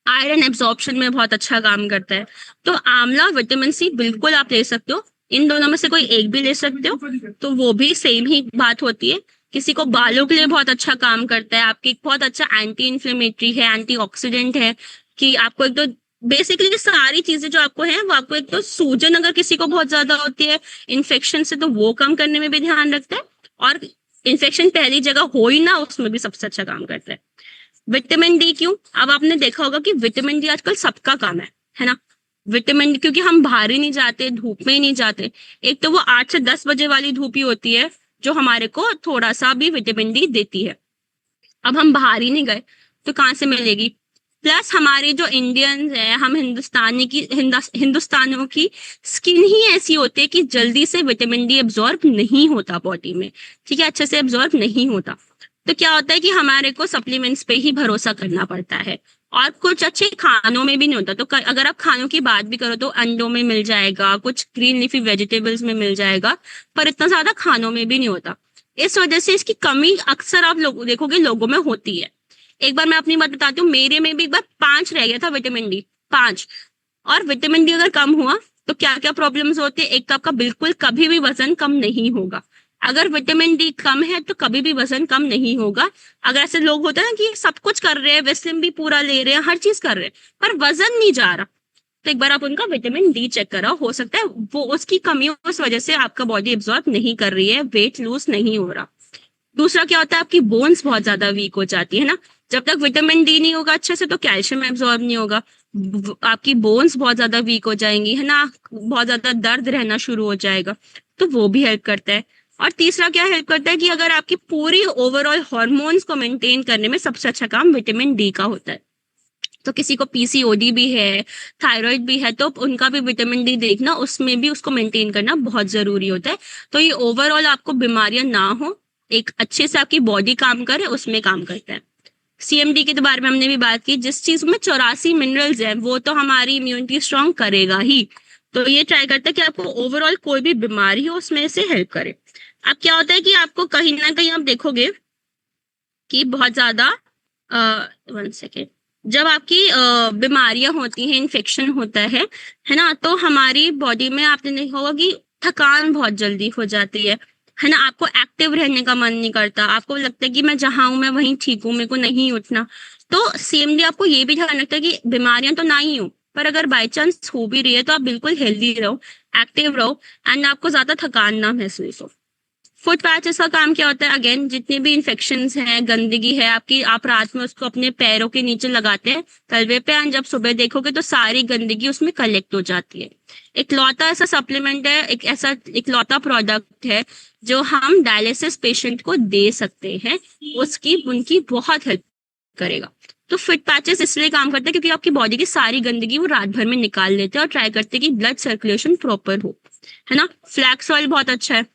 आयरन एब्जॉर्प्शन में बहुत अच्छा काम करता है। तो आंवला, विटामिन सी बिल्कुल आप ले सकते हो, इन दोनों में से कोई एक भी ले सकते हो, तो वो भी सेम ही बात होती है। किसी को बालों के लिए बहुत अच्छा काम करता है, आपकी बहुत अच्छा एंटी इन्फ्लेमेटरी है, एंटीऑक्सीडेंट है, कि आपको एक तो बेसिकली सारी चीजें जो आपको है वो आपको, एक तो सूजन अगर किसी को बहुत ज्यादा होती है इन्फेक्शन से, तो वो कम करने में भी ध्यान रखता है, और इन्फेक्शन पहली जगह हो ही ना उसमें भी सबसे अच्छा काम करता है। विटामिन डी क्यों, अब आपने देखा होगा कि विटामिन डी आजकल सबका काम है ना। विटामिन डी क्योंकि हम बाहर ही नहीं जाते, धूप में ही नहीं जाते, एक तो वो 8 से 10 बजे वाली धूप ही होती है जो हमारे को थोड़ा सा भी विटामिन डी देती है। अब हम बाहर ही नहीं गए तो कहाँ से मिलेगी। प्लस हमारे जो इंडियंस है, हम हिंदुस्तानियों की स्किन ही ऐसी होती है कि जल्दी से विटामिन डी एब्जॉर्ब नहीं होता बॉडी में, ठीक है, अच्छे से एब्जॉर्ब नहीं होता। तो क्या होता है कि हमारे को सप्लीमेंट्स पे ही भरोसा करना पड़ता है। और कुछ अच्छे खानों में भी नहीं होता। तो अगर आप खानों की बात भी करो तो अंडों में मिल जाएगा, कुछ ग्रीन लीफी वेजिटेबल्स में मिल जाएगा, पर इतना ज्यादा खानों में भी नहीं होता। इस वजह से इसकी कमी अक्सर आप लोग देखोगे लोगों में होती है। एक बार मैं अपनी बात बताती हूँ, मेरे में भी एक बार 5 रह गया था विटामिन डी, 5। और विटामिन डी अगर कम हुआ तो क्या क्या प्रॉब्लम्स होती है? एक तो आपका बिल्कुल कभी भी वजन कम नहीं होगा। अगर विटामिन डी कम है तो कभी भी वजन कम नहीं होगा। अगर ऐसे लोग होते हैं ना कि सब कुछ कर रहे हैं, वेस्लिन भी पूरा ले रहे हैं, हर चीज कर रहे हैं, पर वजन नहीं जा रहा, तो एक बार आप उनका विटामिन डी चेक कराओ। हो सकता है वो उसकी कमी उस वजह से आपका बॉडी एब्जॉर्ब नहीं कर रही है, वेट लूज नहीं हो रहा। दूसरा क्या होता है, आपकी बोन्स बहुत ज्यादा वीक हो जाती है ना। जब तक विटामिन डी नहीं होगा अच्छे से तो कैल्शियम एब्जॉर्ब नहीं होगा, आपकी बोन्स बहुत ज्यादा वीक हो जाएंगी, है ना, बहुत ज्यादा दर्द रहना शुरू हो जाएगा, तो वो भी हेल्प करता है। और तीसरा क्या हेल्प करता है कि अगर आपकी पूरी ओवरऑल हार्मोन्स को मेंटेन करने में सबसे अच्छा काम विटामिन डी का होता है। तो किसी को पीसीओडी भी है, थायराइड भी है, तो उनका भी विटामिन डी देखना, उसमें भी उसको मेंटेन करना बहुत जरूरी होता है। तो ये ओवरऑल आपको बीमारियां ना हो, एक अच्छे से आपकी बॉडी काम करे, उसमें काम करता है। सीएमडी के बारे में हमने भी बात की, जिस चीज में 84 मिनरल्स है वो तो हमारी इम्यूनिटी स्ट्रांग करेगा ही। तो ये ट्राई करता है कि आपको ओवरऑल कोई भी बीमारी हो उसमें से हेल्प करे। अब क्या होता है कि आपको कहीं ना कहीं आप देखोगे कि बहुत ज्यादा 1 सेकेंड, जब आपकी बीमारियां होती हैं, इन्फेक्शन होता है ना, तो हमारी बॉडी में आपने देखा होगा कि थकान बहुत जल्दी हो जाती है ना, आपको एक्टिव रहने का मन नहीं करता, आपको लगता है कि मैं जहां हूं मैं वहीं ठीक हूँ, मेरे को नहीं उठना। तो सेमली आपको ये भी ध्यान रखता है कि बीमारियां तो ना ही हो, पर अगर बाई चांस हो भी रही है तो आप बिल्कुल हेल्दी रहो, एक्टिव रहो, एंड आपको ज्यादा थकान ना महसूस हो। फुट पैचेस का काम क्या होता है? अगेन, जितनी भी इन्फेक्शंस हैं, गंदगी है आपकी, आप रात में उसको अपने पैरों के नीचे लगाते हैं तलवे पे, एंड जब सुबह देखोगे तो सारी गंदगी उसमें कलेक्ट हो जाती है। एक लौता ऐसा सप्लीमेंट है, एक ऐसा एक लौता प्रोडक्ट है जो हम डायलिसिस पेशेंट को दे सकते हैं, उसकी उनकी बहुत हेल्प करेगा। तो फिट पैचेस इसलिए काम करते हैं क्योंकि आपकी बॉडी की सारी गंदगी वो रात भर में निकाल लेते हैं और ट्राई करते हैं कि ब्लड सर्कुलेशन प्रॉपर हो, है ना। फ्लैक्स ऑयल बहुत अच्छा है।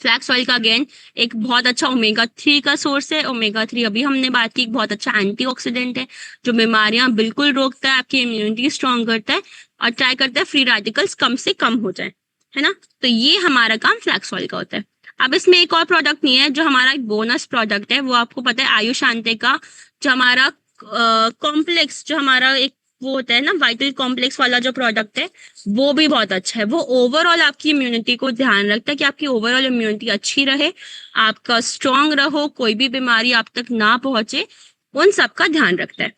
फ्लैक्स ऑयल का अगेन एक बहुत अच्छा ओमेगा 3 का सोर्स है। ओमेगा 3 अभी हमने बात की, एक बहुत अच्छा एंटीऑक्सीडेंट है जो बीमारियां बिल्कुल रोकता है, आपकी इम्यूनिटी स्ट्रांग करता है और ट्राई करता है फ्री रेडिकल्स कम से कम हो जाए, है ना। तो ये हमारा काम फ्लैक्स ऑयल का होता है। अब इसमें एक और प्रोडक्ट नहीं है जो हमारा एक बोनस प्रोडक्ट है, वो आपको पता है आयुषांते का, जो हमारा कॉम्प्लेक्स, जो हमारा एक वो होता है ना वाइटल कॉम्प्लेक्स वाला जो प्रोडक्ट है, वो भी बहुत अच्छा है। वो ओवरऑल आपकी इम्यूनिटी को ध्यान रखता है कि आपकी ओवरऑल इम्यूनिटी अच्छी रहे, आपका स्ट्रांग रहो, कोई भी बीमारी आप तक ना पहुंचे, उन सब का ध्यान रखता है।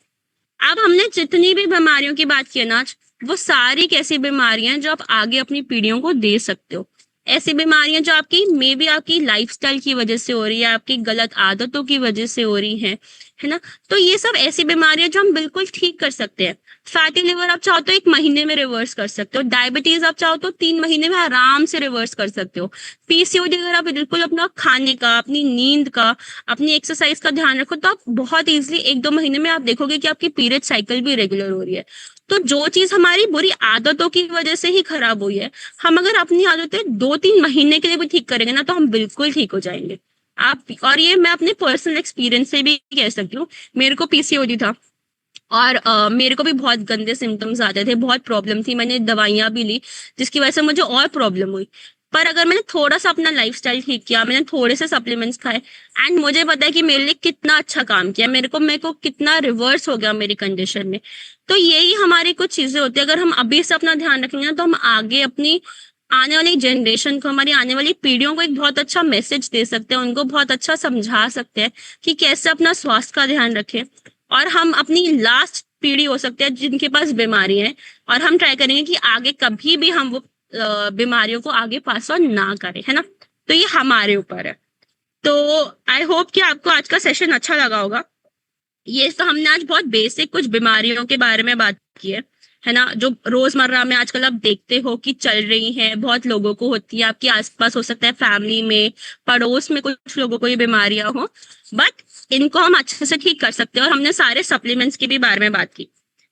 अब हमने जितनी भी बीमारियों की बात की है ना आज, वो सारी कैसी बीमारियां हैं जो आप आगे अपनी पीढ़ियों को दे सकते हो। ऐसी बीमारियां जो आपकी मे बी आपकी लाइफस्टाइल की वजह से हो रही है, आपकी गलत आदतों की वजह से हो रही है ना। तो ये सब ऐसी बीमारियां जो हम बिल्कुल ठीक कर सकते हैं। फैटी लिवर आप चाहो तो 1 महीने में रिवर्स कर सकते हो। डायबिटीज आप चाहो तो 3 महीने में आराम से रिवर्स कर सकते हो। पीसीओडी अगर आप बिल्कुल अपना खाने का, अपनी नींद का, अपनी एक्सरसाइज का ध्यान रखो तो आप बहुत इजीली 1-2 महीने में आप देखोगे कि आपकी पीरियड साइकिल भी रेगुलर हो रही है। तो जो चीज हमारी बुरी आदतों की वजह से ही खराब हुई है, हम अगर अपनी आदतें 2-3 महीने के लिए भी ठीक करेंगे ना तो हम बिल्कुल ठीक हो जाएंगे। आप, और ये मैं अपने पर्सनल एक्सपीरियंस से भी कह सकती हूँ। मेरे को पीसीओडी था और मेरे को भी बहुत गंदे सिम्टम्स आते थे, बहुत प्रॉब्लम थी, मैंने दवाइयां भी ली जिसकी वजह से मुझे और प्रॉब्लम हुई। पर अगर मैंने थोड़ा सा अपना लाइफस्टाइल ठीक किया, मैंने थोड़े से सप्लीमेंट्स खाए, एंड मुझे पता है कि मेरे लिए कितना अच्छा काम किया, मेरे को कितना रिवर्स हो गया मेरी कंडीशन में। तो यही हमारी कुछ चीजें होती है, अगर हम अभी से अपना ध्यान रखेंगे ना तो हम आगे अपनी आने वाली जनरेशन को, हमारी आने वाली पीढ़ियों को एक बहुत अच्छा मैसेज दे सकते हैं, उनको बहुत अच्छा समझा सकते हैं कि कैसे अपना स्वास्थ्य का ध्यान रखें। और हम अपनी लास्ट पीढ़ी हो सकते हैं जिनके पास बीमारी है, और हम ट्राई करेंगे कि आगे कभी भी हम वो बीमारियों को आगे पास ऑन ना करें, है ना। तो ये हमारे ऊपर है। तो आई होप कि आपको आज का सेशन अच्छा लगा होगा। ये तो हमने आज बहुत बेसिक कुछ बीमारियों के बारे में बात की है ना, जो रोजमर्रा में आजकल आप देखते हो कि चल रही हैं, बहुत लोगों को होती है, आपके आसपास हो सकता है, फैमिली में, पड़ोस में कुछ लोगों को ये बीमारियां हो, बट इनको हम अच्छे से ठीक कर सकते हैं। और हमने सारे सप्लीमेंट्स के भी बारे में बात की,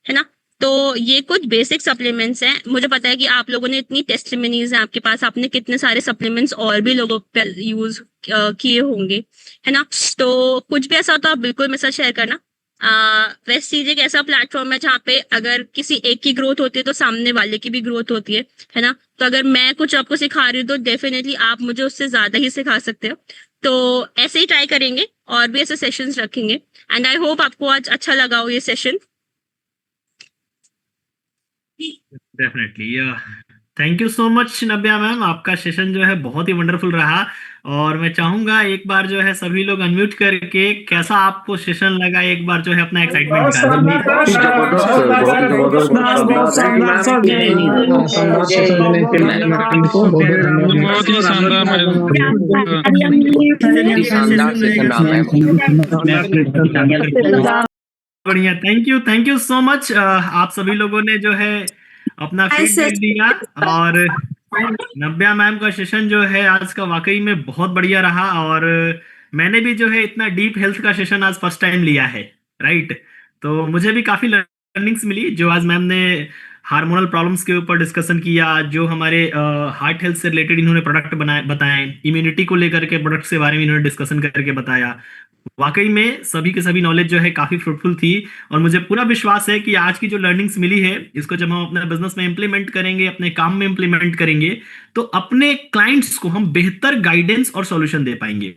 है ना। तो ये कुछ बेसिक सप्लीमेंट्स हैं। मुझे पता है कि आप लोगों ने इतनी टेस्टिमनीज हैं आपके पास, आपने कितने सारे सप्लीमेंट्स और भी लोगों पे यूज किए होंगे, है ना। तो कुछ भी ऐसा हो तो आप बिल्कुल मेरे साथ शेयर करना। वेस्टीज एक ऐसा प्लेटफॉर्म है जहाँ पे अगर किसी एक की ग्रोथ होती है तो सामने वाले की भी ग्रोथ होती है ना। तो अगर मैं कुछ आपको सिखा रही हूँ तो डेफिनेटली आप मुझे उससे ज्यादा ही सिखा सकते हो। तो ऐसे ही ट्राई करेंगे और भी ऐसे सेशंस रखेंगे। एंड आई होप आपको आज अच्छा लगा हो ये session. Definitely. Thank you so much Navya ma'am, आपका सेशन जो है बहुत ही वंडरफुल रहा। और मैं चाहूंगा एक बार जो है सभी लोग अनम्यूट करके कैसा आपको सेशन लगा एक बार जो है अपना एक्साइटमेंट बहुत दिखा दें शानदार, प्लीज। बहुत शानदार, जबरदस्त बहुत सर, बहुत ही शानदार, जबरदस्त, बहुत बहुत शानदार। शानदार सर। शानदार सेशन देने के लिए मैम को बहुत बहुत धन्यवाद। बहुत ही शानदार मैम। चलिए शानदार सेशन रहा मैम। बढ़िया, थैंक यू सो मच। आप सभी लोगों ने जो है अपना फीडबैक दिया। और नव्या मैम का सेशन जो है आज का वाकई में बहुत बढ़िया रहा। और मैंने भी जो है इतना डीप हेल्थ का सेशन आज फर्स्ट टाइम लिया है, राइट। तो मुझे भी काफी लर्निंग्स मिली जो आज मैम ने हार्मोनल प्रॉब्लम्स के ऊपर डिस्कशन किया, जो हमारे हार्ट हेल्थ से रिलेटेड इन्होंने प्रोडक्ट बताए, इम्यूनिटी को लेकर के प्रोडक्ट्स के बारे में इन्होंने डिस्कशन करके बताया। वाकई में सभी के सभी नॉलेज जो है काफी फ्रूटफुल थी। और मुझे पूरा विश्वास है कि आज की जो लर्निंग्स मिली है इसको जब हम अपने बिजनेस में इंप्लीमेंट करेंगे, अपने काम में इंप्लीमेंट करेंगे, तो अपने क्लाइंट्स को हम बेहतर गाइडेंस और सॉल्यूशन दे पाएंगे।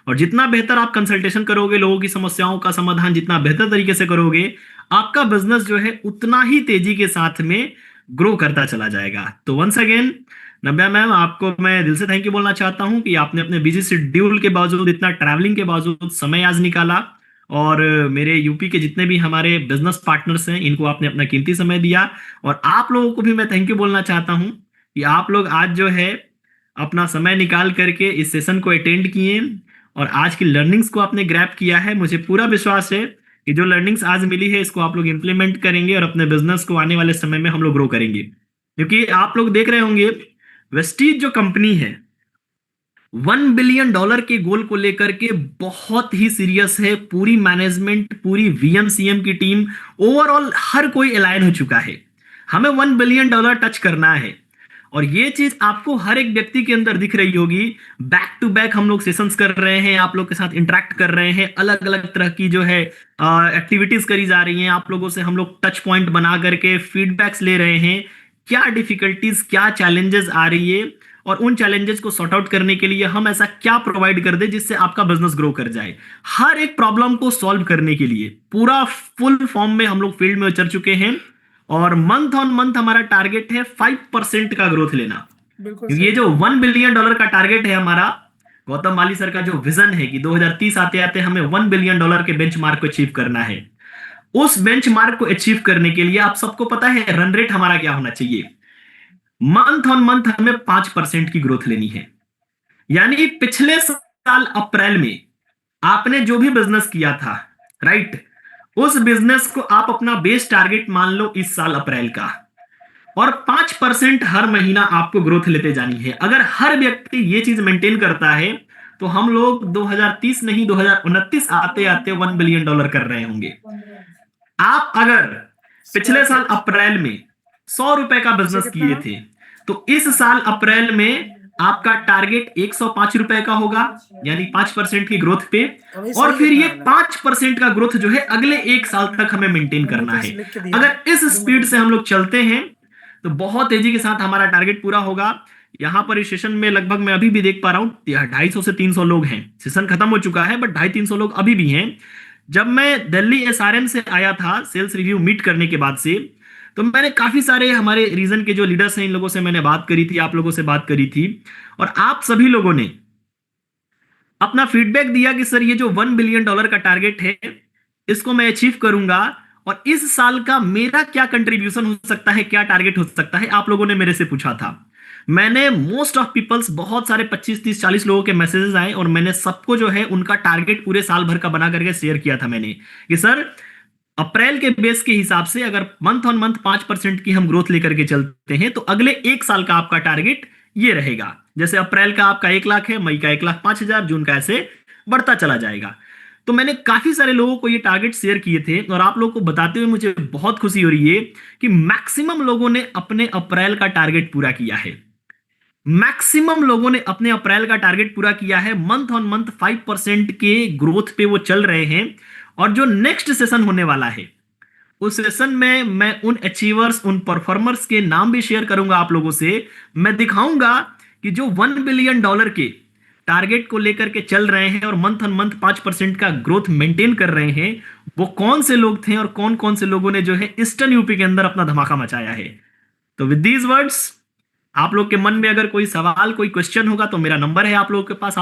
और जितना बेहतर आप कंसल्टेशन करोगे, लोगों की समस्याओं का समाधान जितना बेहतर तरीके से करोगे, आपका बिजनेस जो है उतना ही तेजी के साथ में ग्रो करता चला जाएगा। तो वंस अगेन नव्या मैम, आपको मैं दिल से थैंक यू बोलना चाहता हूं कि आपने अपने बिजी शेड्यूल के बावजूद, इतना ट्रैवलिंग के बावजूद समय आज निकाला। और मेरे यूपी के जितने भी हमारे बिजनेस पार्टनर्स हैं इनको आपने अपना कीमती समय दिया। और आप लोगों को भी मैं थैंक यू बोलना चाहता हूं कि आप लोग आज जो है अपना समय निकाल करके इस सेशन को अटेंड किए और आज की लर्निंग्स को आपने ग्रैब किया है। मुझे पूरा विश्वास है कि जो लर्निंग्स आज मिली है इसको आप लोग इंप्लीमेंट करेंगे और अपने बिजनेस को आने वाले समय में हम लोग ग्रो करेंगे। क्योंकि आप लोग देख रहे होंगे वेस्टीज जो कंपनी है $1 बिलियन के गोल को लेकर के बहुत ही सीरियस है। पूरी मैनेजमेंट, पूरी वीएमसीएम की टीम, ओवरऑल हर कोई अलाइन हो चुका है। हमें $1 बिलियन टच करना है। और ये चीज आपको हर एक व्यक्ति के अंदर दिख रही होगी। बैक टू बैक हम लोग सेशंस कर रहे हैं, आप लोग के साथ इंटरेक्ट कर रहे हैं, अलग अलग तरह की जो है एक्टिविटीज करी जा रही हैं। आप लोगों से हम लोग टच पॉइंट बना करके फीडबैक्स ले रहे हैं, क्या डिफिकल्टीज, क्या चैलेंजेस आ रही है, और उन चैलेंजेस को सॉर्ट आउट करने के लिए हम ऐसा क्या प्रोवाइड कर दे जिससे आपका बिजनेस ग्रो कर जाए। हर एक प्रॉब्लम को सॉल्व करने के लिए पूरा फुल फॉर्म में हम लोग फील्ड में उतर चुके हैं। और मंथ ऑन मंथ हमारा टारगेट है 5% का ग्रोथ लेना। क्योंकि ये जो $1 बिलियन का टारगेट है हमारा, गौतम माली सर का जो विजन है कि 2030 आते आते हमें $1 बिलियन के बेंचमार्क को अचीव करना है। उस बेंचमार्क को अचीव करने के लिए आप सबको पता है रन रेट हमारा क्या होना चाहिए। मंथ ऑन मंथ हमें 5% की ग्रोथ लेनी है। यानी पिछले साल अप्रैल में आपने जो भी बिजनेस किया था, राइट, उस बिजनेस को आप अपना बेस टारगेट मान लो इस साल अप्रैल का, और 5% हर महीना आपको ग्रोथ लेते जानी है। अगर हर व्यक्ति ये चीज मेंटेन करता है तो हम लोग 2030 नहीं 2029 आते आते $1 बिलियन कर रहे होंगे। आप अगर पिछले साल अप्रैल में ₹100 का बिजनेस किए थे तो इस साल अप्रैल में आपका टारगेट ₹105 का होगा, यानी 5% की ग्रोथ पे। और फिर ये 5% का ग्रोथ जो है अगले एक साल तक हमें मेंटेन करना है। अगर इस स्पीड से हम लोग चलते हैं तो बहुत तेजी के साथ हमारा टारगेट पूरा होगा। यहां पर इस सेशन में लगभग मैं अभी भी देख पा रहा हूं 250 से 300 लोग हैं। सेशन खत्म हो चुका है बट 250-300 लोग अभी भी हैं। जब मैं दिल्ली एसआरएम से आया था सेल्स रिव्यू मीट करने के बाद से, तो मैंने काफी सारे हमारे रीजन के जो लीडर्स हैं इन लोगों से मैंने बात करी थी, आप लोगों से बात करी थी, और आप सभी लोगों ने अपना फीडबैक दिया कि सर ये जो $1 बिलियन का टारगेट है इसको मैं अचीव करूंगा, और इस साल का मेरा क्या कंट्रीब्यूशन हो सकता है, क्या टारगेट हो सकता है, आप लोगों ने मेरे से पूछा था। मैंने मोस्ट ऑफ पीपल्स, बहुत सारे 25, 30, 40 लोगों के मैसेजेस आए और मैंने सबको जो है उनका टारगेट पूरे साल भर का बना करके शेयर किया था मैंने कि सर अप्रैल के बेस के हिसाब से अगर मंथ ऑन मंथ 5% की हम ग्रोथ लेकर के चलते हैं तो अगले एक साल का आपका टारगेट ये रहेगा। जैसे अप्रैल का आपका 1 लाख है, मई का 1,05,000, जून का ऐसे बढ़ता चला जाएगा। तो मैंने काफी सारे लोगों को ये टारगेट शेयर किए थे और आप लोगों को बताते हुए मुझे बहुत खुशी हो रही है कि मैक्सिमम लोगों ने अपने अप्रैल का टारगेट पूरा किया है। मैक्सिमम लोगों ने अपने अप्रैल का टारगेट पूरा किया है। मंथ ऑन मंथ 5% के ग्रोथ पे वो चल रहे हैं और जो नेक्स्ट सेशन होने वाला है, उस सेशन में मैं उन अचीवर्स, उन परफॉर्मर्स के नाम भी शेयर करूंगा आप लोगों से। मैं दिखाऊंगा कि जो $1 बिलियन के टारगेट को लेकर के चल रहे हैं और मंथ ऑन मंथ 5% का ग्रोथ मेंटेन कर रहे हैं, वो कौन से लोग थे और कौन कौन से लोगों ने जो है ईस्टर्न यूपी के अंदर अपना धमाका मचाया है। तो विद दीज वर्ड्स, आप लोग के मन में अगर कोई सवाल, कोई क्वेश्चन होगा तो मेरा नंबर है आप लोगों के पास।